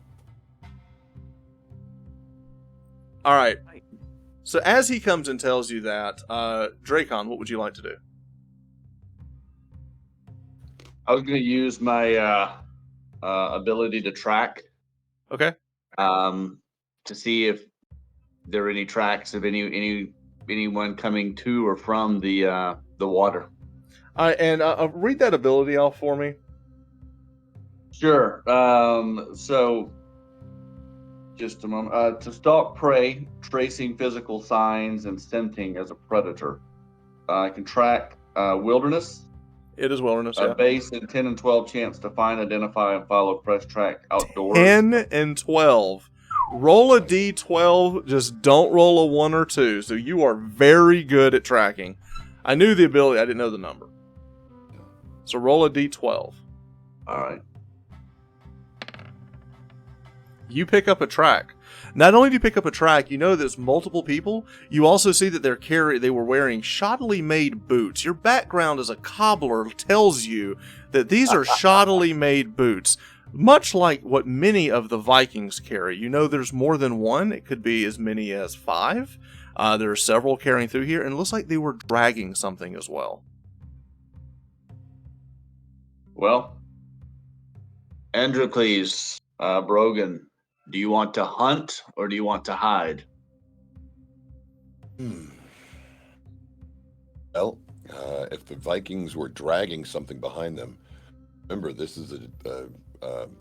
All right. So as he comes and tells you that, Drakon, what would you like to do? I was going to use my ability to track. Okay. To see if there are any tracks of anyone coming to or from the water. And read that ability off for me. Sure. So, just a moment. To stalk prey, tracing physical signs and scenting as a predator. I can track wilderness. It is wilderness, A yeah. base and 10 and 12 chance to find, identify, and follow fresh track outdoors. 10 and 12. Roll a D12, just don't roll a 1 or 2. So you are very good at tracking. I knew the ability, I didn't know the number. So roll a D12. All right. You pick up a track. Not only do you pick up a track, you know there's multiple people. You also see that they were wearing shoddily made boots. Your background as a cobbler tells you that these are shoddily made boots. Much like what many of the Vikings carry. You know there's more than one. It could be as many as 5. There are several carrying through here, and it looks like they were dragging something as well. Well, Androcles, Brogan, do you want to hunt or do you want to hide? Well, if the Vikings were dragging something behind them, remember this is a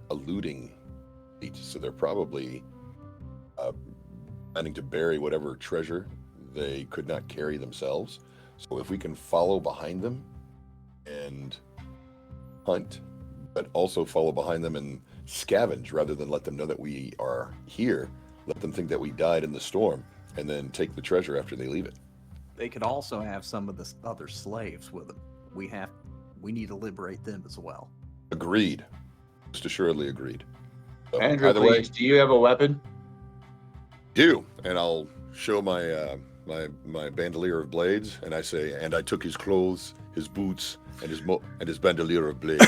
looting feat, so they're probably planning to bury whatever treasure they could not carry themselves. So if we can follow behind them and hunt, but also follow behind them and scavenge rather than let them know that we are here, let them think that we died in the storm, and then take the treasure after they leave it. They could also have some of the other slaves with them. We need to liberate them as well. Agreed. Most assuredly agreed. So, Andrew, please, do you have a weapon? Do, and I'll show my my bandolier of blades, and I say, and I took his clothes, his boots, and his bandolier of blades.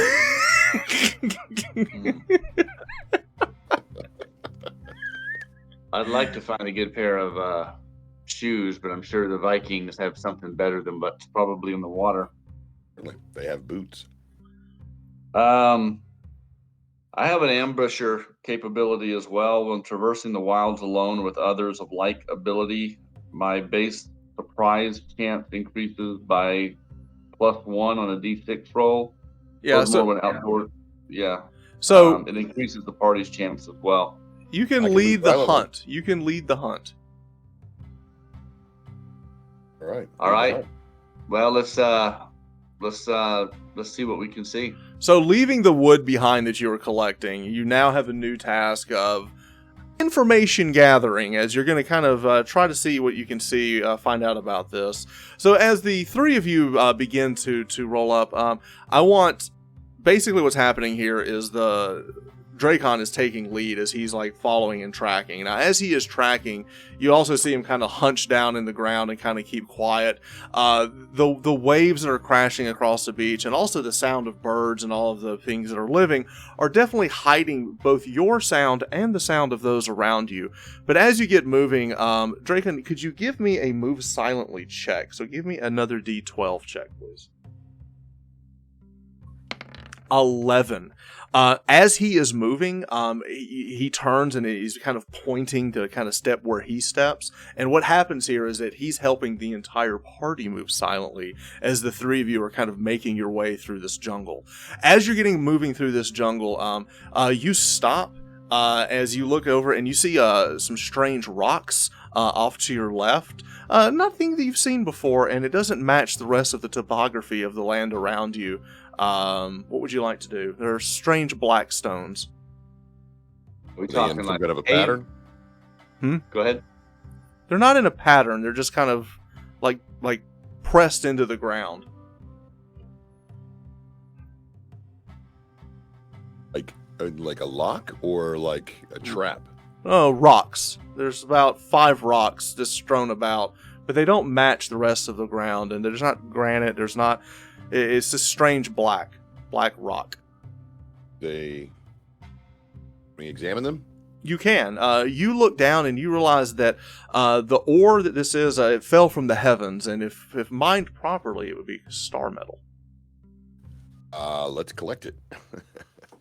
I'd like to find a good pair of shoes, but I'm sure the Vikings have something better than what's probably in the water. They have boots. I have an ambusher capability as well. When traversing the wilds alone with others of like ability, my base surprise chance increases by +1 on a D6 roll. Yeah, so more when outdoor. Yeah. So it increases the party's chance as well. you can I can lead move the violently. hunt. You can lead the hunt. All right. All right. Well, let's see what we can see. So leaving the wood behind that you were collecting, you now have a new task of information gathering, as you're going to kind of try to see what you can see, find out about this. So as the three of you begin to roll up, I want, basically what's happening here is the Drakon is taking lead as he's like following and tracking. Now, as he is tracking, you also see him kind of hunch down in the ground and kind of keep quiet. The waves that are crashing across the beach, and also the sound of birds and all of the things that are living, are definitely hiding both your sound and the sound of those around you. But as you get moving, Drakon, could you give me a move silently check? So give me another D12 check, please. 11. As he is moving, he turns and he's kind of pointing to kind of step where he steps. And what happens here is that he's helping the entire party move silently as the three of you are kind of making your way through this jungle. As you're moving through this jungle, you stop as you look over and you see some strange rocks off to your left. Nothing that you've seen before, and it doesn't match the rest of the topography of the land around you. What would you like to do? There are strange black stones. Are we talking some like kind of a pattern? Go ahead. They're not in a pattern. They're just kind of like pressed into the ground. Like a lock or like a trap? Oh, rocks. There's about 5 rocks just strewn about, but they don't match the rest of the ground. And there's not granite. There's not. It's this strange black rock. Can we examine them? You can. You look down and you realize that the ore that this is, it fell from the heavens, and if mined properly, it would be star metal. Let's collect it.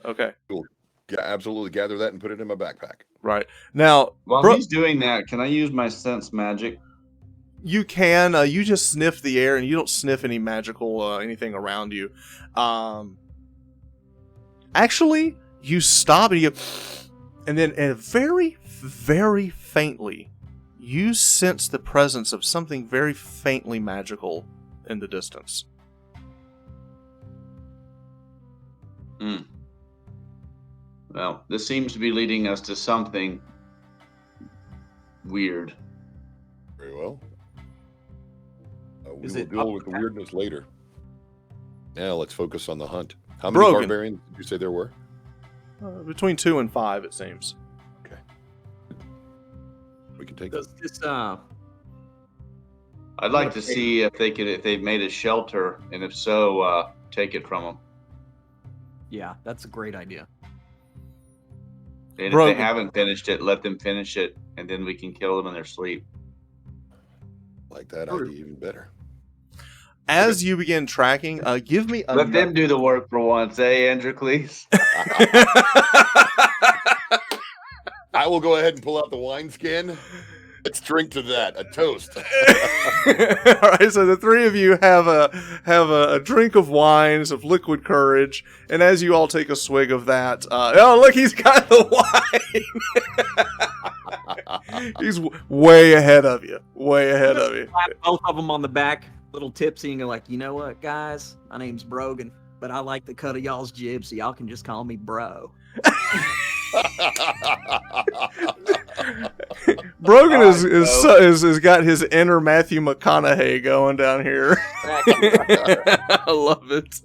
Okay. Cool. Yeah, absolutely gather that and put it in my backpack. Right. Now, While he's doing that, can I use my sense magic? You can. You just sniff the air, and you don't sniff any magical anything around you. Actually, you stop and then very, very faintly, you sense the presence of something very faintly magical in the distance. Well, this seems to be leading us to something weird. Very well. We Is will it deal up with the there? weirdness later. Now let's focus on the hunt. How many Brogan. barbarians did you say there were? Between 2 and 5, it seems. Okay. We can take Does this I'd like to see if they've made a shelter, and if so, take it from them. Yeah, that's a great idea. And Brogan. if they haven't finished it, let them finish it, and then we can kill them in their sleep. like that Sure. idea even better. As you begin tracking, give me a... Let them do the work for once, Androcles? I will go ahead and pull out the wineskin. Let's drink to that. A toast. All right, so the three of you have a drink of wines of liquid courage, and as you all take a swig of that, oh look, he's got the wine. He's way ahead of you. Way ahead of you. Slap both of them on the back, little tipsy, and go like, you know what, guys? My name's Brogan, but I like the cut of y'all's jib, so y'all can just call me bro. Brogan is got his inner Matthew McConaughey going down here. I love it.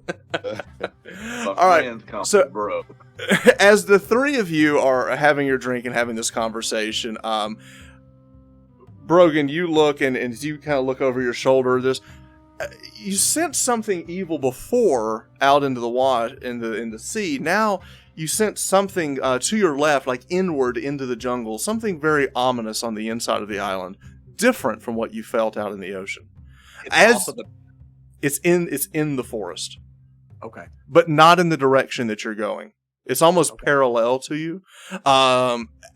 All right, so bro. As the three of you are having your drink and having this conversation, Brogan, you look and as you kind of look over your shoulder, you sense something evil before out into the water in the sea. Now you sense something to your left, like inward into the jungle, something very ominous on the inside of the island, different from what you felt out in the ocean. It's in the forest. Okay. But not in the direction that you're going. It's almost parallel to you.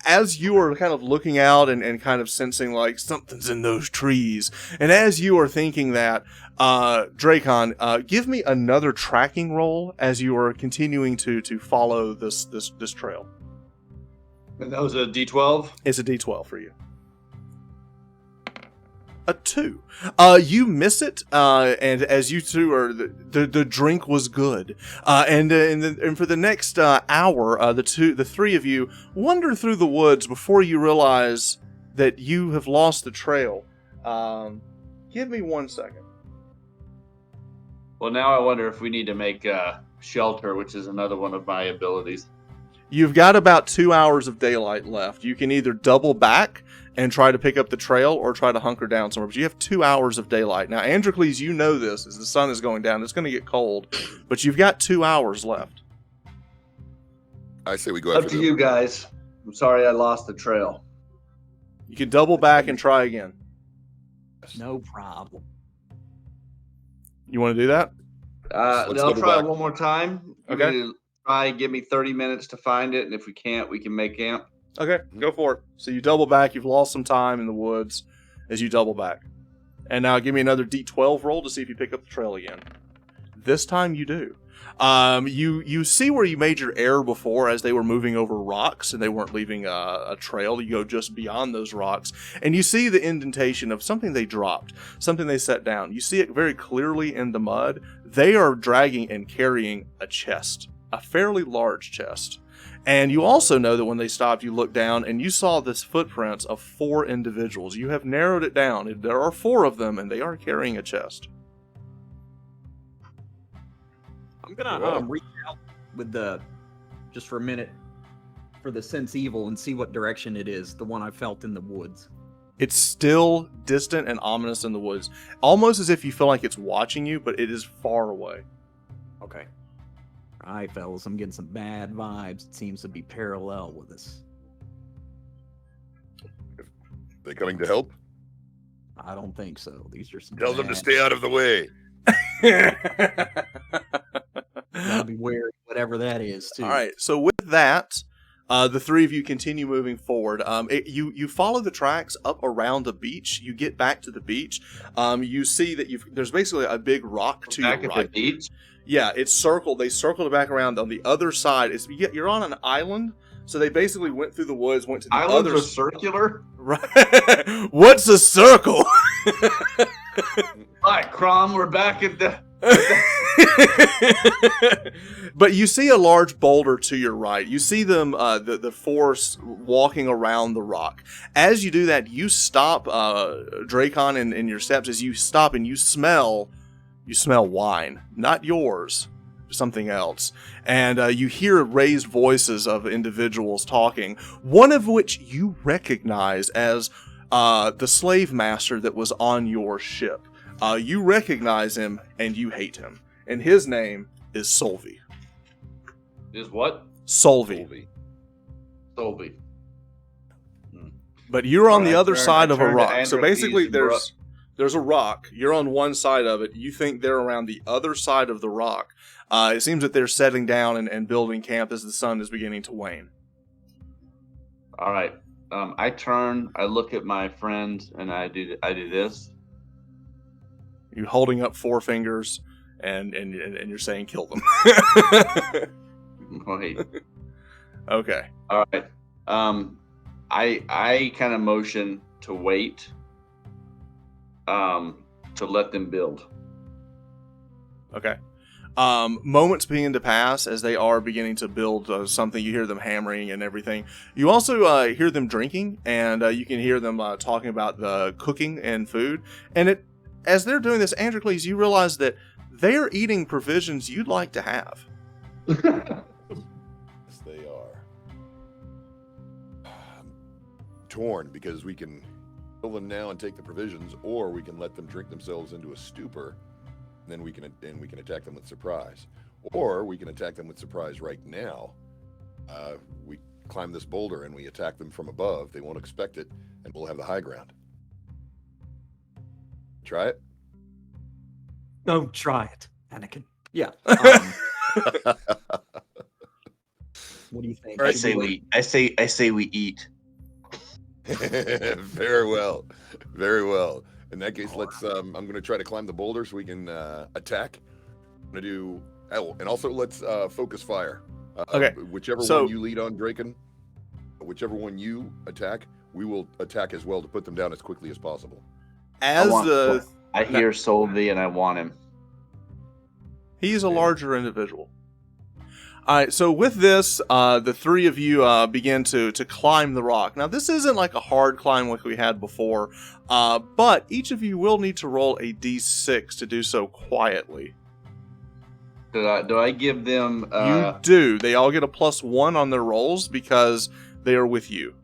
As you are kind of looking out and kind of sensing like something's in those trees, and as you are thinking that, Drakon, give me another tracking roll as you are continuing to follow this trail. And that was a D12? It's a D12 for you. a 2. You miss it, and as you two are, the drink was good, and for the next hour, the three of you wander through the woods before you realize that you have lost the trail. Give me 1 second. Well, now I wonder if we need to make shelter, which is another one of my abilities. You've got about 2 hours of daylight left. You can either double back and try to pick up the trail or try to hunker down somewhere. But you have 2 hours of daylight. Now, Androcles, you know this. As the sun is going down, it's going to get cold. But you've got 2 hours left. I say we go Up after to you guys. I'm sorry I lost the trail. You can double back and try again. No problem. You want to do that? Let's I'll double try back. it one more time. Okay. Try, give me 30 minutes to find it, and if we can't, we can make camp. Okay, go for it. So you double back. You've lost some time in the woods as you double back. And now give me another D12 roll to see if you pick up the trail again. This time you do. You see where you made your error before as they were moving over rocks and they weren't leaving a trail. You go just beyond those rocks and you see the indentation of something they dropped, something they set down. You see it very clearly in the mud. They are dragging and carrying a chest, a fairly large chest. And you also know that when they stopped, you looked down and you saw this footprints of 4 individuals. You have narrowed it down. There are 4 of them and they are carrying a chest. I'm gonna reach out with just for a minute, for the sense evil and see what direction it is, the one I felt in the woods. It's still distant and ominous in the woods, almost as if you feel like it's watching you, but it is far away. Okay. All right, fellas, I'm getting some bad vibes. It seems to be parallel with us. They coming to help? I don't think so. These are some. Tell them to bad- stay out of the way. Gotta be wary, whatever that is, too. All right. So with that, the 3 of you continue moving forward. You follow the tracks up around the beach. You get back to the beach. You see that there's basically a big rock to Back your at right. the beach. Yeah, it's circled. They circled it back around on the other side. You're on an island, so they basically went through the woods, went to the Islands other are circular. Right. What's a circle? All right, Crom, we're back at the. But you see a large boulder to your right. You see them, the force walking around the rock. As you do that, you stop, Drakon, in your steps. As you stop and you smell wine, not yours, something else. And you hear raised voices of individuals talking. One of which you recognize as the slave master that was on your ship. You recognize him and you hate him. And his name is Solvi. Is what? Solvi. Solvi. But you're on the Alright, other side of a turn to rock. So Androcles basically and there's a rock. You're on one side of it. You think they're around the other side of the rock. It seems that they're settling down and building camp as the sun is beginning to wane. All right. I turn. I look at my friends, and I do this. You're holding up 4 fingers, and you're saying kill them. Wait. Okay. All right. I kind of motion to wait. To let them build. Okay. Moments begin to pass as they are beginning to build something. You hear them hammering and everything. You also hear them drinking, and you can hear them talking about the cooking and food. And as they're doing this, Androcles, you realize that they're eating provisions you'd like to have. Yes, they are. Torn, because we can kill them now and take the provisions, or we can let them drink themselves into a stupor, and then we can attack them with surprise, or we can attack them with surprise right now. We climb this boulder and we attack them from above. They won't expect it, and we'll have the high ground. Try it. Don't try it, Anakin. Yeah. What do you think? I say we eat. Very well. Very well. In that case, let's I'm going to try to climb the boulder so we can attack. I'm going to do and also let's focus fire. Okay. Whichever So- one you lead on, Drakon, whichever one you attack, we will attack as well to put them down as quickly as possible. As the I hear Solvi and I want him. he's a larger individual. All right, so with this, the three of you begin to climb the rock. Now, this isn't like a hard climb like we had before, but each of you will need to roll a d6 to do so quietly. Do I give them? You do. They all get a +1 on their rolls because they are with you.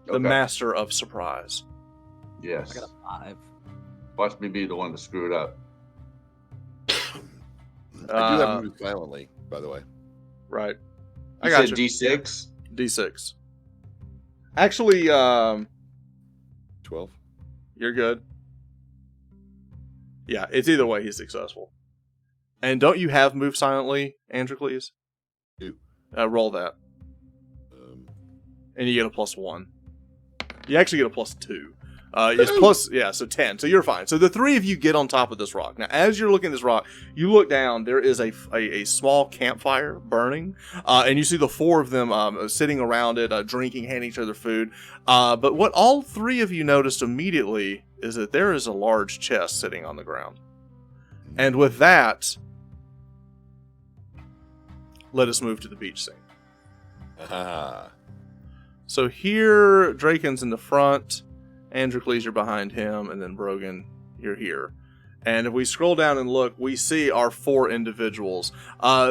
The Okay. master of surprise. Yes. I got a 5. Watch me be the one to screw it up. I do have moved silently, by the way. Right. You I got said you. D6. D6. Actually, 12. you're good. Yeah, it's either way he's successful. And don't you have move silently, Androcles? Do. Roll that. And you get a +1. You actually get a +2. It's plus, yeah, so 10. So you're fine. So the three of you get on top of this rock. Now, as you're looking at this rock, you look down. There is a small campfire burning, and you see the four of them sitting around it, drinking, handing each other food. But what all three of you noticed immediately is that there is a large chest sitting on the ground. And with that, let us move to the beach scene. Ah. So here, Draken's in the front. Androcles, you're behind him, and then Brogan, you're here. And if we scroll down and look, we see our four individuals.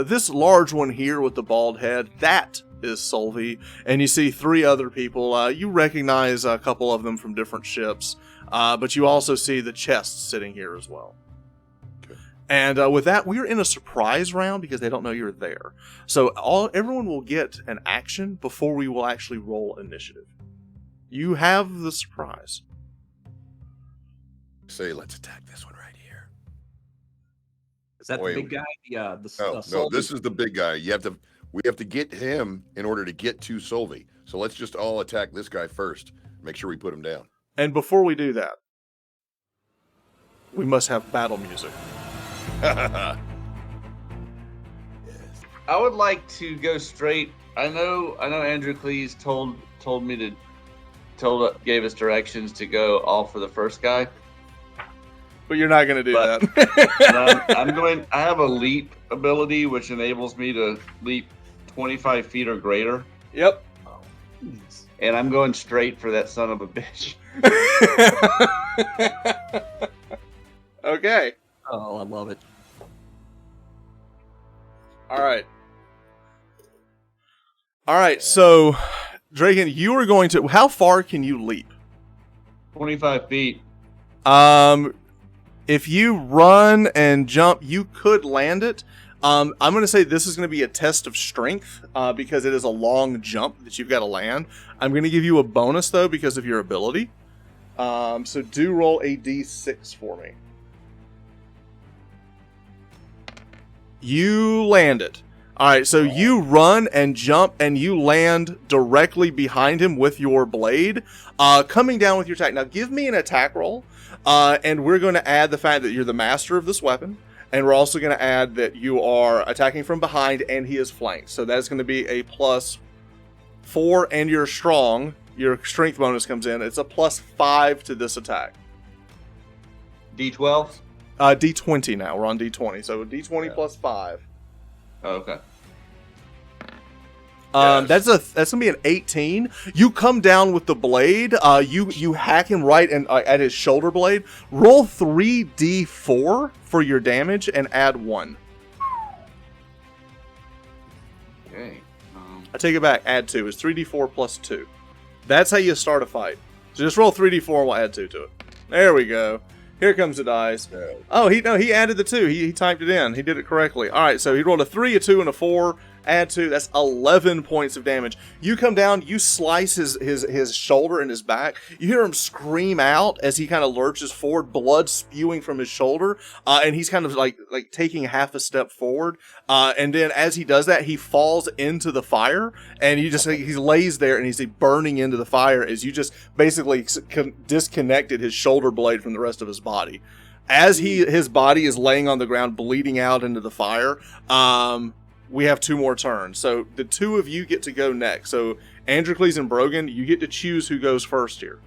This large one here with the bald head, that is Solvi. And you see three other people. You recognize a couple of them from different ships. But you also see the chests sitting here as well. Okay. And with that, we're in a surprise round because they don't know you're there. So everyone will get an action before we will actually roll initiative. You have the surprise. Say, let's attack this one right here. Is that Wait. the big guy? The No, Solvi? this is the big guy. We have to get him in order to get to Solvi. So let's just all attack this guy first. Make sure we put him down. And before we do that, we must have battle music. I would like to go straight. I know Androcles gave us directions to go all for the first guy. But you're not going to do But- that. I have a leap ability which enables me to leap 25 feet or greater, Yep. Jeez. and I'm going straight for that son of a bitch. Okay. Oh, I love it. All right. So, Draken, you are going to. How far can you leap? 25 feet. If you run and jump, you could land it. I'm going to say this is going to be a test of strength because it is a long jump that you've got to land. I'm going to give you a bonus, though, because of your ability. So do roll a d6 for me. You land it. All right, so you run and jump, and you land directly behind him with your blade, coming down with your attack. Now, give me an attack roll, and we're going to add the fact that you're the master of this weapon, and we're also going to add that you are attacking from behind, and he is flanked. So that's going to be a +4, and you're strong. Your strength bonus comes in. It's a +5 to this attack. D12? D20 now. We're on D20, so D20 +5. Oh, okay. Yes. That's gonna be an 18. You come down with the blade. You hack him right and at his shoulder blade. Roll 3d4 for your damage and add 1. Okay. I take it back. Add 2. It's 3d4 plus 2. That's how you start a fight. So just roll 3d4 and we'll add 2 to it. There we go. Here comes the dice. Oh, he added the 2. He typed it in. He did it correctly. All right, so he rolled a 3, a 2, and a 4. Add 2. That's 11 points of damage. You come down. You slice his shoulder and his back. You hear him scream out as he kind of lurches forward, blood spewing from his shoulder, and he's kind of like taking half a step forward. And then as he does that, he falls into the fire, and he lays there and he's burning into the fire as you just basically disconnected his shoulder blade from the rest of his body. As his body is laying on the ground, bleeding out into the fire. We have 2 more turns. So the 2 of you get to go next. So Androcles and Brogan, you get to choose who goes first here.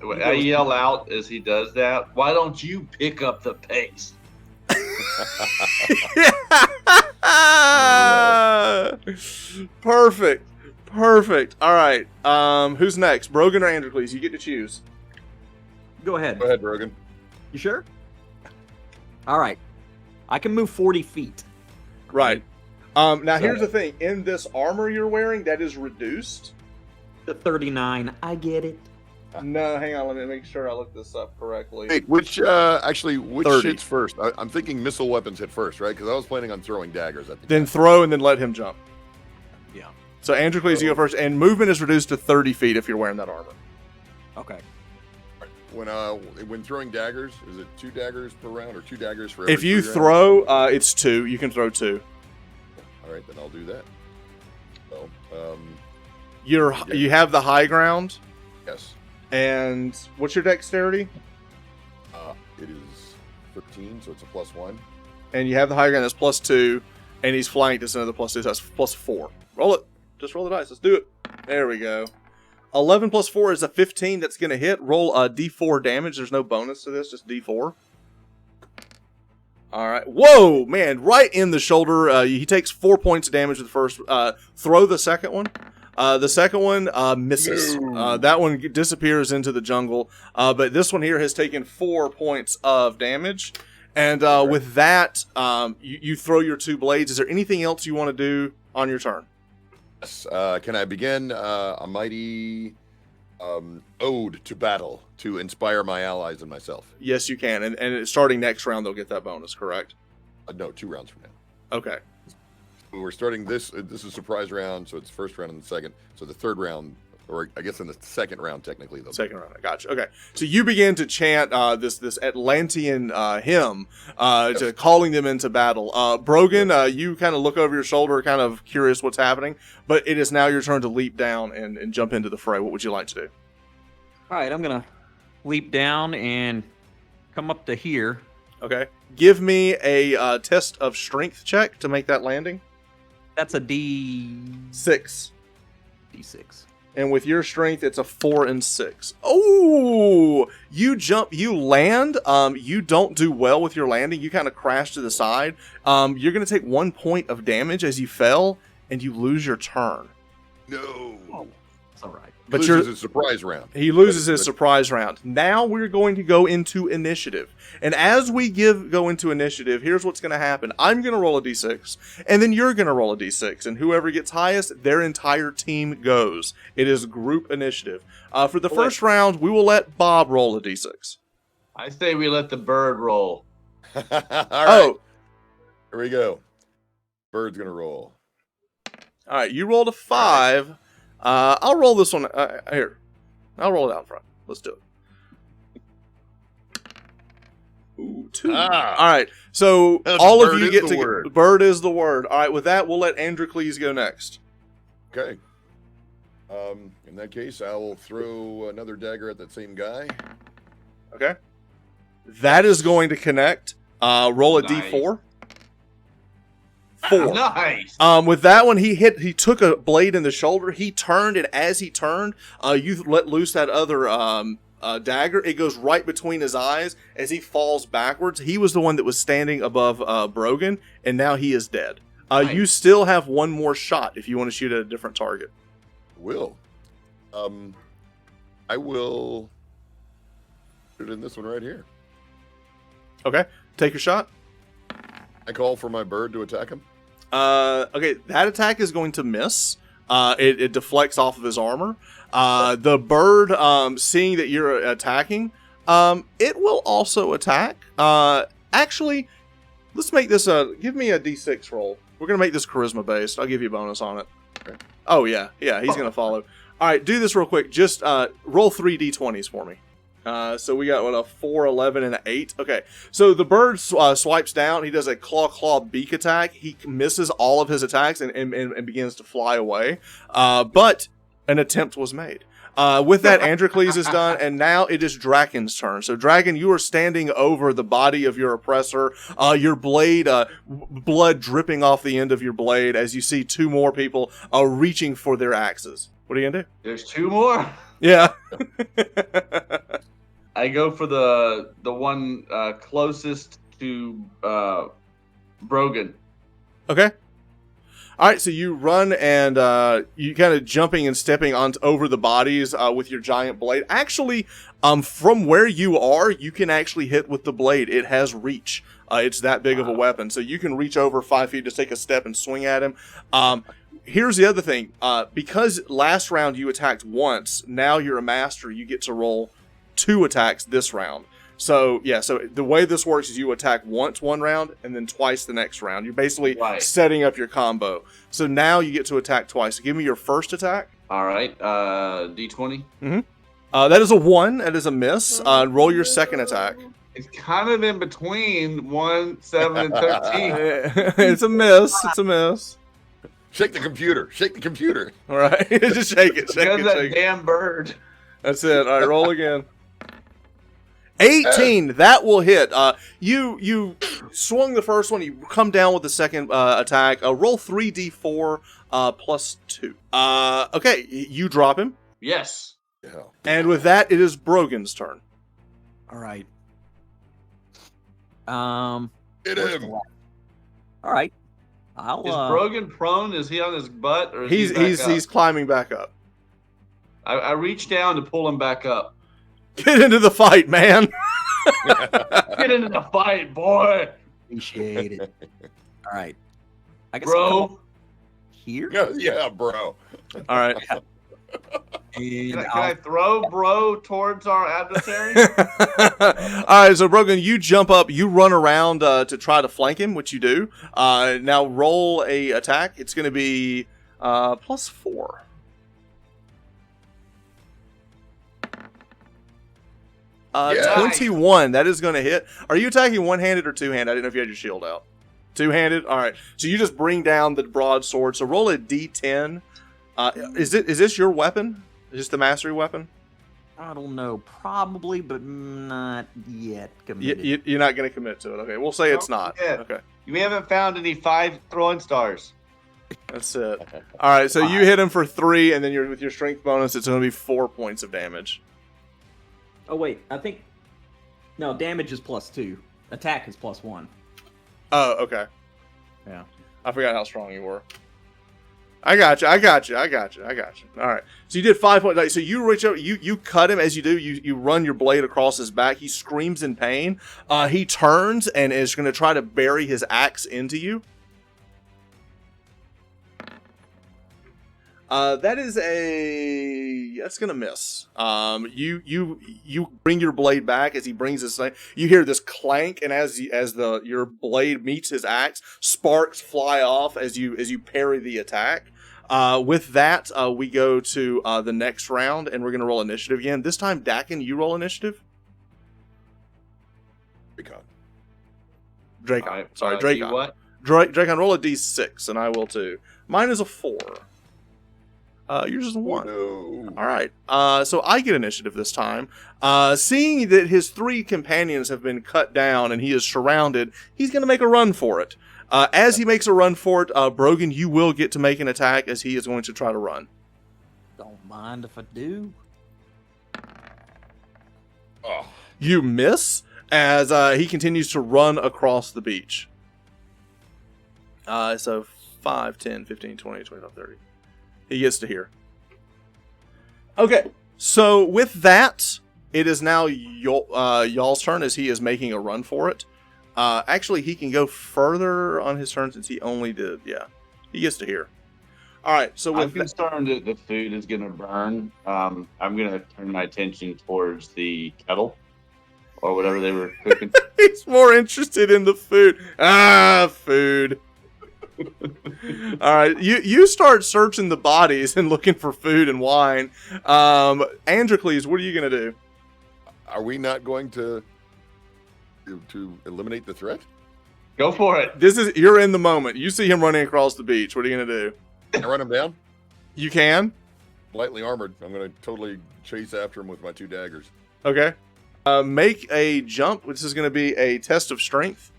I yell out as he does that. Why don't you pick up the pace? Perfect. All right. Who's next? Brogan or Androcles? You get to choose. Go ahead. Go ahead, Brogan. You sure? All right. I can move 40 feet. Right. Now here's the thing. In this armor you're wearing, that is reduced. To 39. I get it. No, hang on. Let me make sure I look this up correctly. Wait, which 30. hits first? I'm thinking missile weapons hit first, right? Because I was planning on throwing daggers at the Then guy. throw and then let him jump. Yeah. So Androcles, you go first, and movement is reduced to 30 feet if you're wearing that armor. Okay. When throwing daggers, is it 2 daggers per round or 2 daggers for every If you 3 rounds? throw, it's 2. You can throw 2. All right, then I'll do that. So, You have the high ground, yes. and what's your dexterity? It is 13, so it's a +1. And you have the high ground that's +2, and he's flanked. It's another +2, so that's +4. Roll it. Just roll the dice. Let's do it. There we go. 11 plus 4 is a 15 that's going to hit. Roll a d4 damage. There's no bonus to this, just d4. All right. Whoa, man, right in the shoulder. He takes 4 points of damage with the first. Throw the second one. The second one misses. That one disappears into the jungle. But this one here has taken 4 points of damage. And with that, you throw your 2 blades. Is there anything else you want to do on your turn? Yes. Can I begin a mighty ode to battle to inspire my allies and myself? Yes, you can. And starting next round, they'll get that bonus, correct? No, 2 rounds from now. Okay. We're starting this. This is surprise round, so it's first round and the second. So the third round, or I guess in the second round, technically. Though. Second round, I got you. Okay, so you begin to chant this Atlantean hymn, to calling them into battle. Brogan, you kind of look over your shoulder, kind of curious what's happening, but it is now your turn to leap down and jump into the fray. What would you like to do? All right, I'm going to leap down and come up to here. Okay, give me a test of strength check to make that landing. That's a D6. 6. And with your strength, it's a 4 and 6. Oh, you jump, you land. You don't do well with your landing. You kind of crash to the side. You're going to take 1 point of damage as you fell, and you lose your turn. No. Oh, it's all right. But Loses his surprise round. He loses his surprise round. Now we're going to go into initiative. And as we go into initiative, here's what's going to happen. I'm going to roll a d6, and then you're going to roll a d6. And whoever gets highest, their entire team goes. It is group initiative. For the first round, we will let Bob roll a d6. I say we let the bird roll. All right. Oh, Here we go. Bird's going to roll. all right. You rolled a 5. I'll roll this one. Here. I'll roll it out front. Let's do it. Ooh, 2. Ah. All right. So Bird all of you is get the to word. Bird is the word. All right. With that, we'll let Androcles go next. Okay. In that case, I will throw another dagger at that same guy. Okay. That is going to connect. Roll a Nice. d4. 4. Nice. With that one, he took a blade in the shoulder. He turned, and as he turned, you let loose that other dagger. It goes right between his eyes as he falls backwards. He was the one that was standing above Brogan, and now he is dead. Nice. You still have one more shot if you want to shoot at a different target. Will. I will put it in this one right here. Okay, take your shot. I call for my bird to attack him. Okay, that attack is going to miss. It deflects off of his armor. The bird, seeing that you're attacking, it will also attack. Actually, let's make this give me a d6 roll. We're going to make this charisma based. I'll give you a bonus on it. Okay. Oh, yeah, he's going to follow. All right, do this real quick. Just roll 3 d20s for me. So we got a 4, 11, and an 8. Okay, so the bird swipes down. He does a claw beak attack. He misses all of his attacks and begins to fly away. But an attempt was made. With that, Androcles is done, and now it is Draken's turn. So, Draken, you are standing over the body of your oppressor. Your blade, blood dripping off the end of your blade as you see 2 more people reaching for their axes. What are you gonna do? There's 2 more. Yeah. I go for the one closest to Brogan. Okay. All right, so you run and you kind of jumping and stepping on over the bodies with your giant blade. Actually, from where you are, you can actually hit with the blade. It has reach. It's that big of a weapon, so you can reach over 5 feet, just take a step and swing at him. Here's the other thing. Because last round you attacked once, now you're a master. You get to roll 2 attacks this round. So, yeah, so the way this works is you attack once one round and then twice the next round. You're basically setting up your combo. So now you get to attack twice. So give me your first attack. All right, D20. Mm-hmm. That is a 1. That is a miss. Roll your second attack. It's kind of in between 1, 7, and 13. It's a miss. It's a miss. Shake the computer. Shake the computer. All right. Just shake it. Shake it. That Shake it. damn bird. That's it. All right, roll again. 18. That will hit. You swung the first one. You come down with the second attack. Roll 3d4 plus 2. Okay, you drop him. Yes. Yeah. And with that, it is Brogan's turn. All right. Hit where's him. the last- All right. I'll. Is Brogan prone? Is he on his butt? Or is he back up? He's climbing back up. I reach down to pull him back up. Get into the fight, man. Get into the fight, boy. Appreciate it. All right. I guess I'll come Bro. here. Yeah, bro. All right. And Can I throw bro towards our adversary? All right, so Brogan, you jump up, you run around to try to flank him, which you do. Now roll a attack. It's going to be plus 4. Yeah. 21. That is going to hit. Are you attacking one-handed or two-handed? I didn't know if you had your shield out. Two-handed. All right. So you just bring down the broadsword. So roll a D10. Is this your weapon? Is this the mastery weapon? I don't know. Probably, but not yet committed. You're not going to commit to it. Okay. We'll say it's not. Yeah. Okay. We haven't found any 5 throwing stars. That's it. All right. So you hit him for 3, and then with your strength bonus, it's going to be 4 points of damage. Oh, wait. I think... No, damage is plus 2. Attack is plus 1. Oh, okay. Yeah. I forgot how strong you were. I got you. All right. So you did 5 points. So you reach out, you cut him as you do. You run your blade across his back. He screams in pain. He turns and is going to try to bury his axe into you. That's going to miss. You bring your blade back as he brings his thing. You hear this clank, and as your blade meets his axe, sparks fly off as you parry the attack. With that, we go to the next round, and we're going to roll initiative again. This time, Drakon, you roll initiative. Drakon. All right, Sorry, D Drakon. what? Drakon, roll a d6, and I will too. Mine is a 4. Yours is a 1. No. All right. So I get initiative this time. Seeing that his 3 companions have been cut down and he is surrounded, he's going to make a run for it. As he makes a run for it, Brogan, you will get to make an attack as he is going to try to run. Don't mind if I do. Oh. You miss as he continues to run across the beach. So 5, 10, 15, 20, 25, 30. He gets to here. Okay, so with that, it is now y'all's turn as he is making a run for it. Actually, he can go further on his turn since he only did. Yeah, he gets to here. All right, so I'm with concerned that the food is going to burn. I'm going to turn my attention towards the kettle or whatever they were cooking. he's more interested in the food. Food. All right, you start searching the bodies and looking for food and wine. Androcles, what are you gonna do? Are we not going to eliminate the threat? Go for it. You're in the moment. You see him running across the beach. What are you gonna do? Can I run him down? You can. Lightly armored. I'm going to totally chase after him with my 2 daggers. Okay. Make a jump, which is gonna be a test of strength.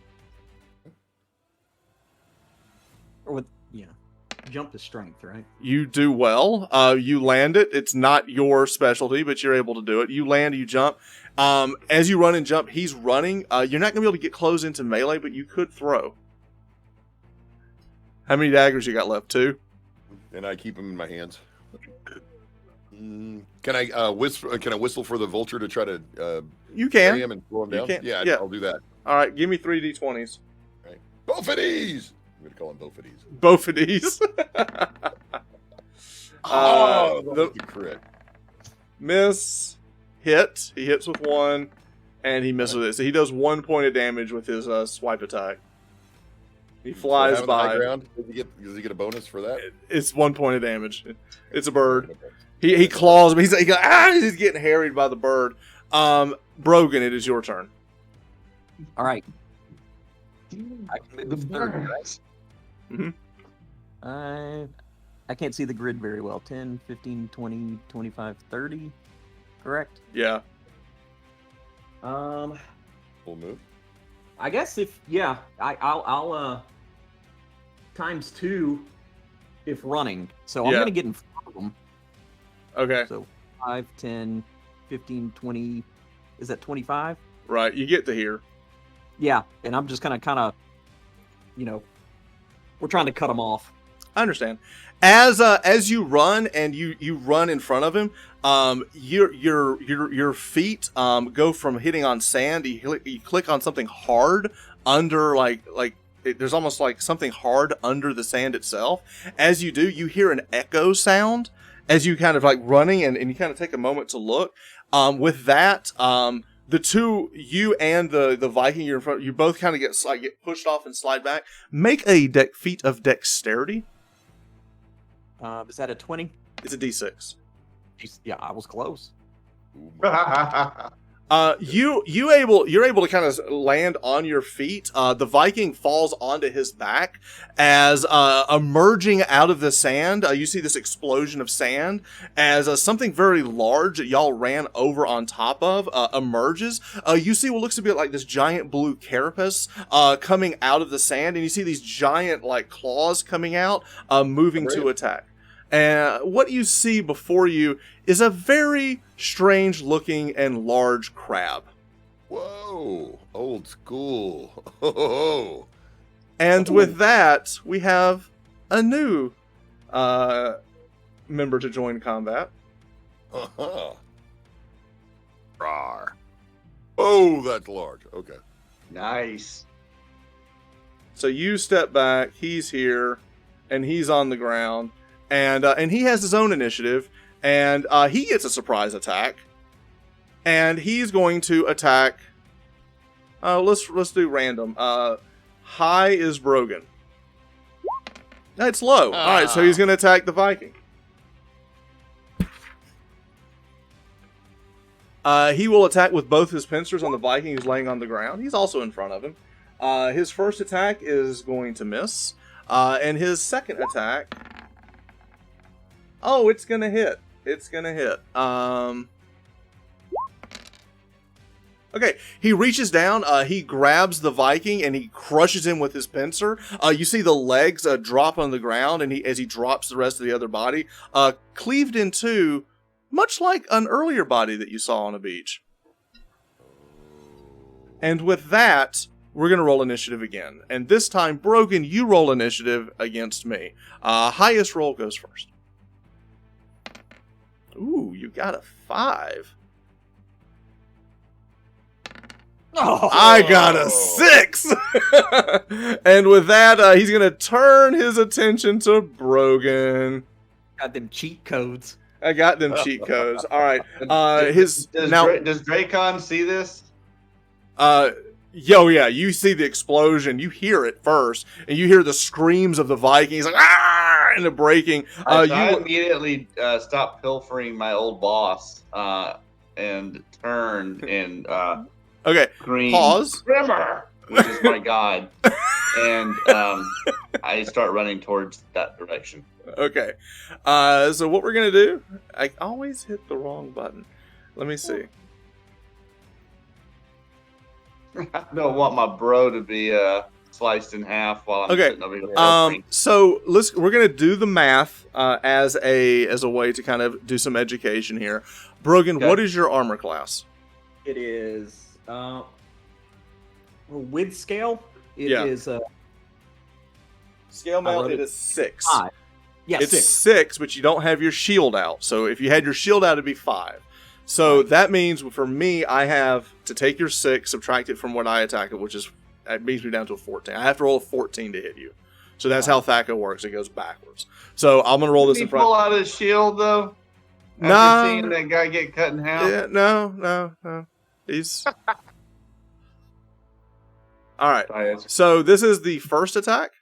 Or with... Yeah. jump is strength, right? You do well. You land it. It's not your specialty, but you're able to do it. You land, you jump. As you run and jump, he's running. You're not going to be able to get close into melee, but you could throw. How many daggers you got left? 2? And I keep them in my hands. Can I whistle? Can I whistle for the vulture to try to You carry can. him and throw him down? can. Yeah, Yeah. I'll do that. All right, give me 3 d20s. Right. Bofides! I'm gonna call him Bofides. Both of these. The crit. Miss, hit. He hits with 1, and he misses with it. So he does 1 point of damage with his swipe attack. He flies So having the high by. ground, does he get a bonus for that? It's 1 point of damage. It's a bird. He claws him. He's getting harried by the bird. Brogan, it is your turn. All right. I can move 30, right? Mhm. I can't see the grid very well. 10, 15, 20, 25, 30. Correct? Yeah. Full move. I guess I'll times 2 if running. So I'm Yeah. going to get in front of them. Okay. So 5, 10, 15, 20. Is that 25? Right. You get to here. Yeah. And I'm just kind of, we're trying to cut them off. I understand. As you run and you run in front of him, your feet go from hitting on sand. You click on something hard under there's almost like something hard under the sand itself. As you do, you hear an echo sound as you kind of like running and you kind of take a moment to look. With that, the two, you and the Viking you're in front, you both kind of get pushed off and slide back. Make a feat of dexterity. Is that a 20? It's a d6. Yeah, I was close. You're able to kind of land on your feet. The Viking falls onto his back as emerging out of the sand. You see this explosion of sand as something very large that y'all ran over on top of emerges. You see what looks to be like this giant blue carapace coming out of the sand, and you see these giant like claws coming out, moving to attack. And what you see before you is a very strange looking and large crab. Whoa, old school. Oh. And with that, we have a new member to join combat. Uh-huh. Rawr. Oh, that's large. Okay. Nice. So you step back, he's here, and he's on the ground. And he has his own initiative, and he gets a surprise attack, and he's going to attack. Let's do random. High is Brogan. It's low. All right, so he's going to attack the Viking. He will attack with both his pincers on the Viking who's laying on the ground. He's also in front of him. His first attack is going to miss, and his second attack. Oh, it's gonna hit. It's gonna hit. Okay, he reaches down, he grabs the Viking, and he crushes him with his pincer. You see the legs drop on the ground, and as he drops the rest of the other body, cleaved in two, much like an earlier body that you saw on a beach. And with that, we're going to roll initiative again. And this time, Brogan, you roll initiative against me. Highest roll goes first. Ooh, you got a 5. Oh, I got a 6! And with that, he's going to turn his attention to Brogan. got them cheat codes. I got them cheat codes. All right. Does Drakon see this? Yeah, you see the explosion. You hear it first, and you hear the screams of the Vikings, like ah, and the breaking. I immediately stopped pilfering my old boss and turned and okay. screamed, Pause. Grimmer, which is my god, and I start running towards that direction. Okay. So what we're gonna do? I always hit the wrong button. Let me see. I don't want my bro to be sliced in half while I'm Okay. sitting over here. So we're gonna do the math as a way to kind of do some education here. Brogan, Okay. what is your armor class? It is with scale. It Yeah. is Scale mail, it is 6. 5. Yeah, It's 6. 6, but you don't have your shield out. So if you had your shield out, it'd be 5. So that means for me, I have to take your 6, subtract it from what I attack it, that brings me down to a 14. I have to roll a 14 to hit you. So that's how THAC0 works. It goes backwards. So I'm gonna roll this Did in he front. pull out his shield though? No. After seeing that guy get cut in half. Yeah, no. He's all right. So this is the first attack.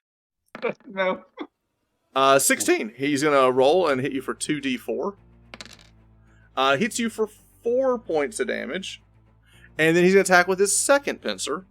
No. 16. He's gonna roll and hit you for 2d4. Hits you for 4 points of damage, and then he's gonna attack with his second pincer,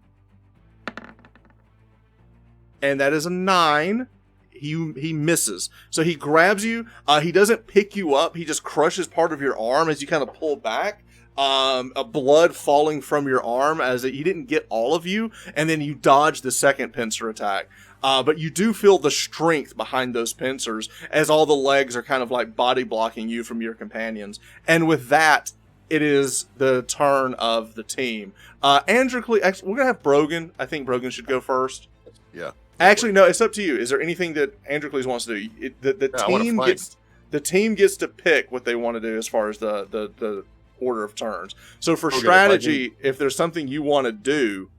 and that is a 9. He misses. So he grabs you. He doesn't pick you up. He just crushes part of your arm as you kind of pull back. Blood falling from your arm he didn't get all of you, and then you dodge the second pincer attack. But you do feel the strength behind those pincers as all the legs are kind of like body blocking you from your companions. And with that, it is the turn of the team. Androcles, actually, we're going to have Brogan. I think Brogan should go first. Yeah. Actually, no, it's up to you. Is there anything that Androcles wants to do? The team gets to pick what they want to do as far as the order of turns. So for strategy, if there's something you want to do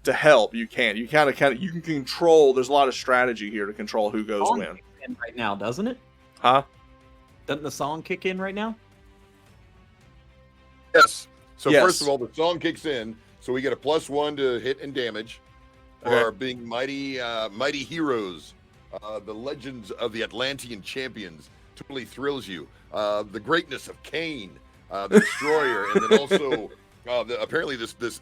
to help, you can. You kind of you can control. There's a lot of strategy here to control who goes when. Kicks in right now, doesn't it? Huh? Doesn't the song kick in right now? Yes. So Yes. first of all, the song kicks in, so we get a +1 to hit and damage for being mighty heroes. The legends of the Atlantean champions totally thrills you. The greatness of Cain, the destroyer, and then also apparently this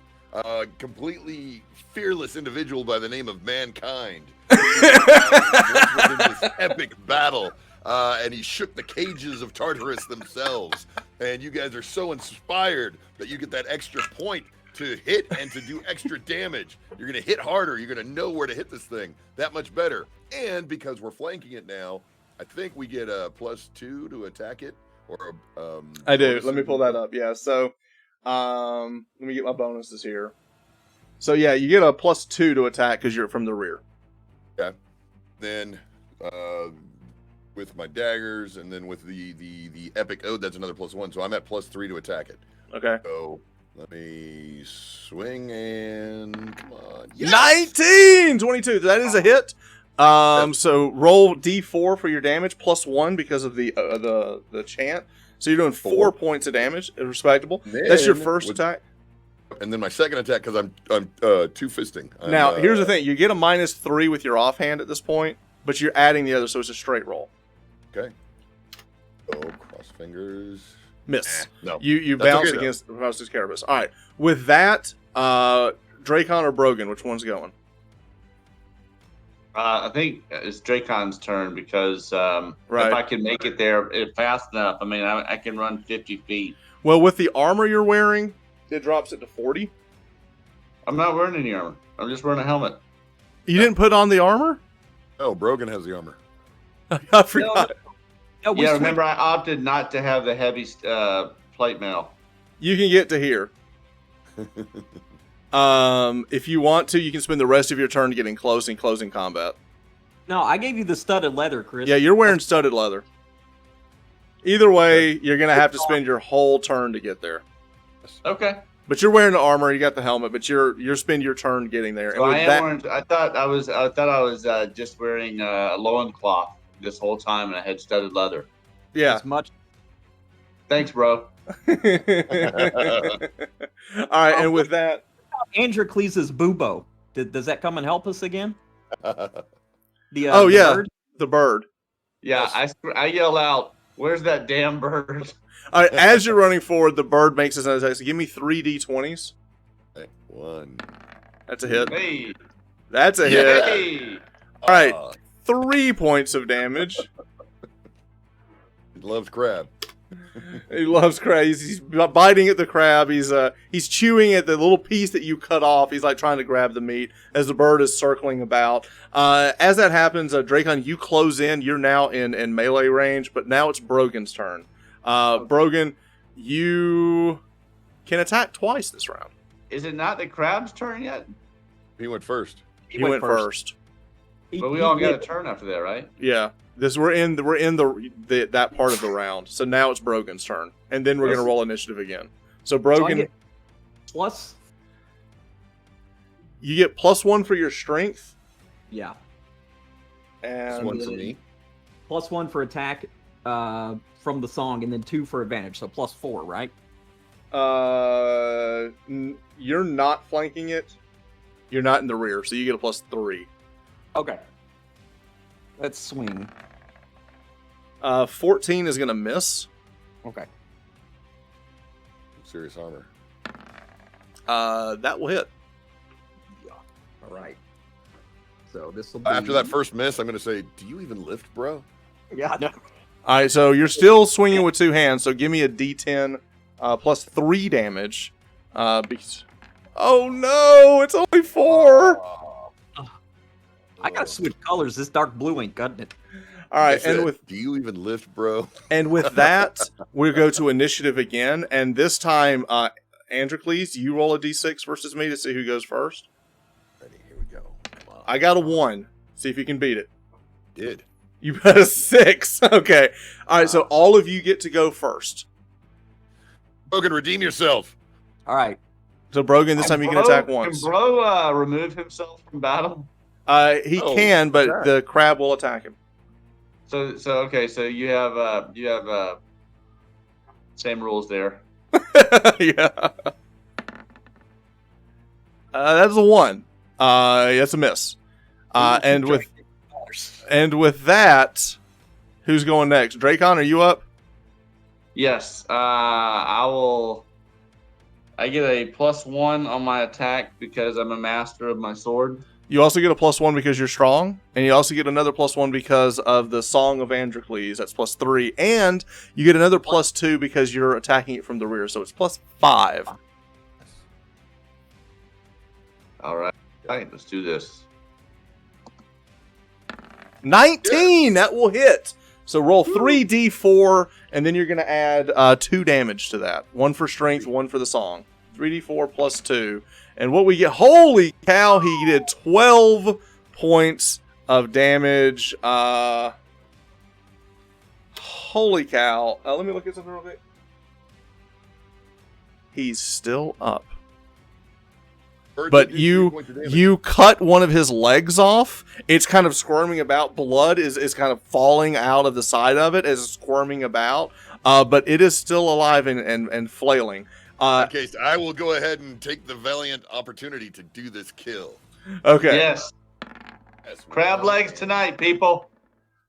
completely fearless individual by the name of Mankind. Was in this epic battle, and he shook the cages of Tartarus themselves. And you guys are so inspired that you get that extra point to hit and to do extra damage. You're going to hit harder. You're going to know where to hit this thing that much better. And because we're flanking it now, I think we get a +2 to attack it. Or I do. Let me pull that up. Yeah. So, let me get my bonuses here. So yeah, you get a +2 to attack because you're from the rear. Yeah. Then with my daggers, and then with the epic ode, that's another +1. So I'm at +3 to attack it. Okay. So let me swing and come on. Yes! 19! 22. That is a hit. So roll D4 for your damage, +1 because of the chant. So you're doing 4 points of damage. Respectable. That's your first attack. And then my second attack, because I'm two-fisting. Now, here's the thing. You get a -3 with your offhand at this point, but you're adding the other, so it's a straight roll. Okay. Oh, cross fingers. Miss. No. You That's bounce okay, against Faustus Carabas. All right. With that, Drakon or Brogan, which one's going? I think it's Dracon's turn because Right. if I can make it there fast enough, I mean, I can run 50 feet. Well, with the armor you're wearing, it drops it to 40. I'm not wearing any armor. I'm just wearing a helmet. You didn't put on the armor? Oh, Brogan has the armor. I forgot. No, Yeah, remember I opted not to have the heavy plate mail. You can get to here. If you want to, you can spend the rest of your turn getting close in closing combat. No, I gave you the studded leather, Chris. Yeah, you're wearing studded leather. Either way, you're going to have to spend your whole turn to get there. Okay. But you're wearing the armor, you got the helmet, but you're spend your turn getting there. So And I with am wearing, I thought I was just wearing a loincloth this whole time, and I had studded leather. yeah. As much. Thanks, bro. All right, and with that, Androcles' bubo. Does that come and help us again? The bird? the bird. Yeah, I yell out, "Where's that damn bird?" All right, as you're running forward, the bird makes his attack. So give me 3 d20s. Okay, 1. That's a hit. Hey, That's a hit. hey. All right, 3 points of damage. He loves crab. He loves crab. He's biting at the crab. He's chewing at the little piece that you cut off. He's like trying to grab the meat as the bird is circling about. As that happens, Drakon, you close in. You're now in melee range, but now it's Brogan's turn. Brogan, you can attack twice this round. Is it not the crab's turn yet? He went first. He went first. But we all got a turn after that, right? Yeah. We're in that part of the round. So now it's Brogan's turn, and then we're gonna roll initiative again. So Brogan, plus. you get +1 for your strength, Yeah. and One for me. +1 for attack from the song, and then 2 for advantage. So +4, right? you're not flanking it. You're not in the rear, so you get a +3. Okay. Let's swing. 14 is gonna miss. Okay. Serious armor. That will hit. Yeah. All right. So this will be... After that first miss, I'm going to say, do you even lift, bro? Yeah, no. All right, so you're still swinging with 2 hands. So give me a D10 +3 damage. Because... Oh no, it's only 4. I gotta switch colors. This dark blue ain't cutting it. All right, Said, and with do you even lift, bro? And with that, we'll go to initiative again. And this time, Androcles, you roll a d6 versus me to see who goes first. Ready, here we go. Come on. I got a 1. See if you can beat it. Did. You got a 6. Okay. All right, so all of you get to go first. Brogan, redeem yourself. All right. So, Brogan, this time you can attack once. Can Bro remove himself from battle? He can, but sure. the crab will attack him. So okay, so you have same rules there. Yeah. That's a 1. That's a miss. And with that, who's going next? Drakon, are you up? Yes, I get a +1 on my attack because I'm a master of my sword. You also get a +1 because you're strong, and you also get another +1 because of the Song of Androcles. That's +3, and you get another +2 because you're attacking it from the rear, so it's +5. All right, let's do this. 19, that will hit. So roll 3d4, and then you're going to add 2 damage to that. 1 for strength, 1 for the song. 3d4 plus 2. And what we get, holy cow, he did 12 points of damage. Holy cow. Let me look at something real quick. He's still up. But you cut one of his legs off. It's kind of squirming about. Blood is kind of falling out of the side of it as it's squirming about. But it is still alive and flailing. Okay, so I will go ahead and take the valiant opportunity to do this kill. Okay. Yes. Crab legs tonight, people.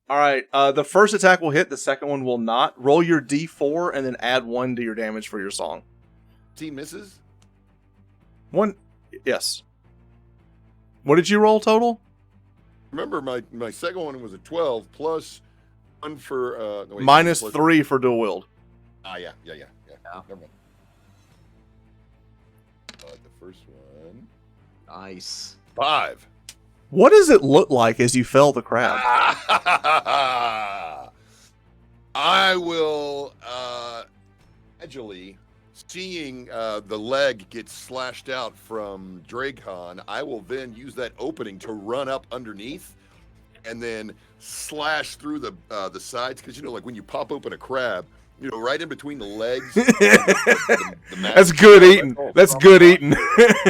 All right. The first attack will hit. The second one will not. Roll your d4 and then add 1 to your damage for your song. Team misses? 1. Yes. What did you roll total? Remember, my second one was a 12 plus 1 for... Minus 3 for dual wield. Yeah. Never mind. The first one. Nice. 5. What does it look like as you fell the crab? I will gradually, seeing the leg get slashed out from Drakon, I will then use that opening to run up underneath and then slash through the sides, because like when you pop open a crab, right in between the legs. the That's good eating. That's good eating.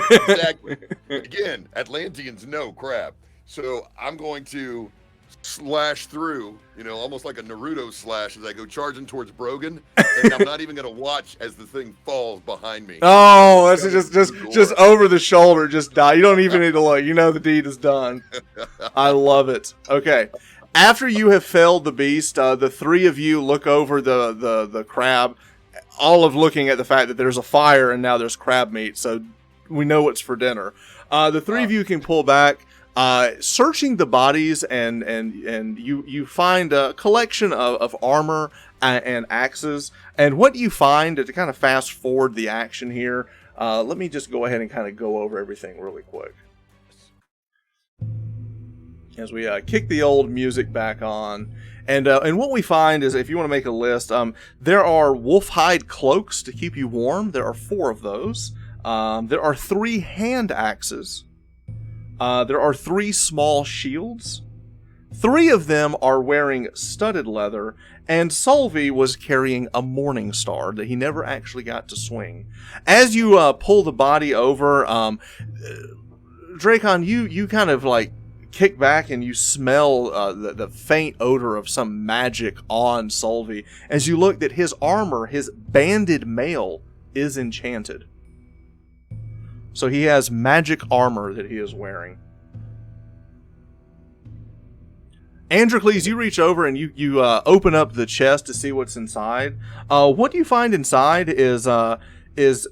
Exactly. Again, Atlanteans know crab. So I'm going to slash through, almost like a Naruto slash as I go charging towards Brogan. And I'm not even going to watch as the thing falls behind me. Oh, that's just over the shoulder. Just die. You don't even need to look. The deed is done. I love it. Okay. After you have felled the beast, the 3 of you look over the crab, all of looking at the fact that there's a fire and now there's crab meat, so we know it's for dinner. The 3 of you can pull back. Searching the bodies, and you find a collection of armor and axes. And what you find, to kind of fast forward the action here, let me just go ahead and kind of go over everything really quick. As we kick the old music back on. And what we find is, if you want to make a list, there are wolf hide cloaks to keep you warm. There are 4 of those. There are 3 hand axes. There are 3 small shields. 3 of them are wearing studded leather, and Solvi was carrying a morning star that he never actually got to swing. As you pull the body over, Drakon, you kind of like kick back and you smell the faint odor of some magic on Solvi as you look that his armor, his banded mail, is enchanted. So he has magic armor that he is wearing. Androcles, you reach over and you open up the chest to see what's inside. What you find inside is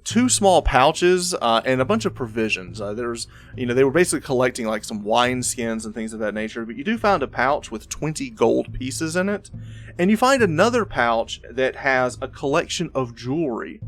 2 small pouches and a bunch of provisions. There's, they were basically collecting like some wine skins and things of that nature, but you do find a pouch with 20 gold pieces in it, and you find another pouch that has a collection of jewelry.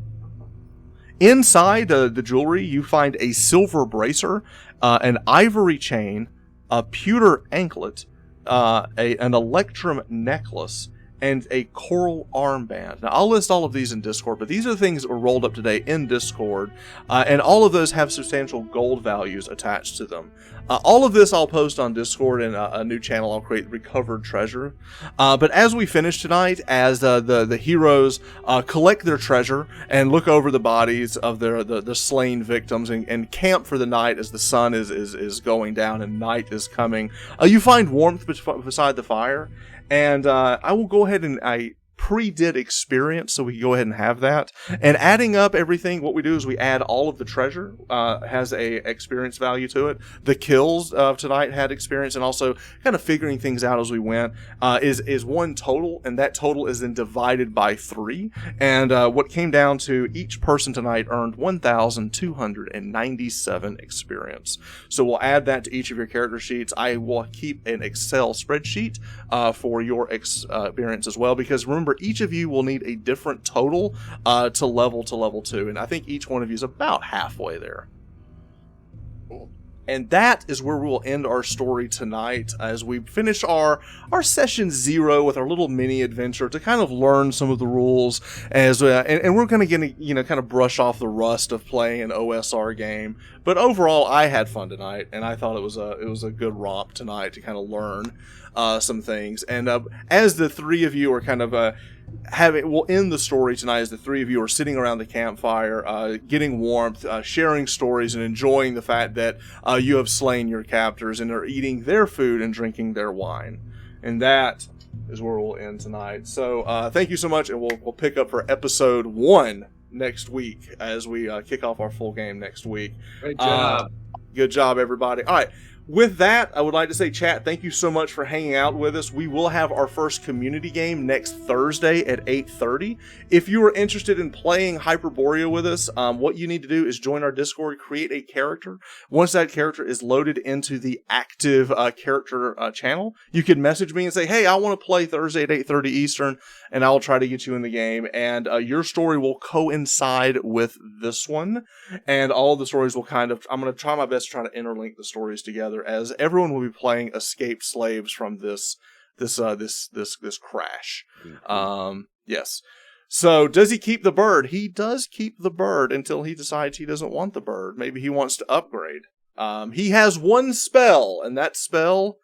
Inside the jewelry, you find a silver bracer, an ivory chain, a pewter anklet, an electrum necklace, and a coral armband. Now, I'll list all of these in Discord, but these are the things that were rolled up today in Discord, and all of those have substantial gold values attached to them. All of this I'll post on Discord in a new channel I'll create, Recovered Treasure. But as we finish tonight, as the heroes collect their treasure and look over the bodies of the slain victims and camp for the night as the sun is going down and night is coming, you find warmth beside the fire. And I will go ahead and I pre-did experience, so we can go ahead and have that. And adding up everything, what we do is we add all of the treasure, has a experience value to it. The kills of tonight had experience, and also kind of figuring things out as we went is one total, and that total is then divided by 3. And what came down to, each person tonight earned 1,297 experience. So we'll add that to each of your character sheets. I will keep an Excel spreadsheet for your experience as well, because remember, each of you will need a different total to level 2, and I think each one of you is about halfway there. And that is where we will end our story tonight, as we finish our session 0 with our little mini adventure to kind of learn some of the rules, as and we're going to kind of brush off the rust of playing an OSR game. But overall, I had fun tonight, and I thought it was a good romp tonight to kind of learn some things. And as the 3 of you are kind of we'll end the story tonight as the 3 of you are sitting around the campfire, getting warmth, sharing stories, and enjoying the fact that you have slain your captors and are eating their food and drinking their wine. And that is where we'll end tonight. So thank you so much, and we'll pick up for episode 1 next week as we kick off our full game next week. Great job. Good job, everybody. All right. With that, I would like to say, chat, thank you so much for hanging out with us. We will have our first community game next Thursday at 8:30. If you are interested in playing Hyperborea with us, what you need to do is join our Discord, create a character. Once that character is loaded into the active character channel, you can message me and say, hey, I want to play Thursday at 8:30 Eastern, and I will try to get you in the game. And your story will coincide with this one, and all the stories will I'm going to try my best to try to interlink the stories together, as everyone will be playing escaped slaves from this crash. Yes. So does he keep the bird? He does keep the bird until he decides he doesn't want the bird. Maybe he wants to upgrade. He has one spell, and that spell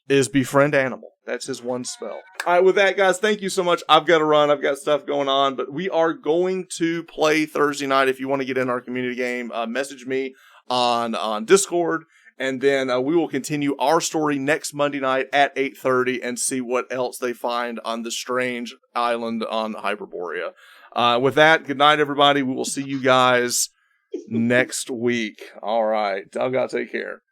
is befriend animal. That's his one spell. All right, with that, guys, thank you so much. I've got to run. I've got stuff going on, but we are going to play Thursday night. If you want to get in our community game, message me on Discord. And then we will continue our story next Monday night at 8:30 and see what else they find on the strange island on Hyperborea. With that, good night, everybody. We will see you guys next week. All right. I've got to take care.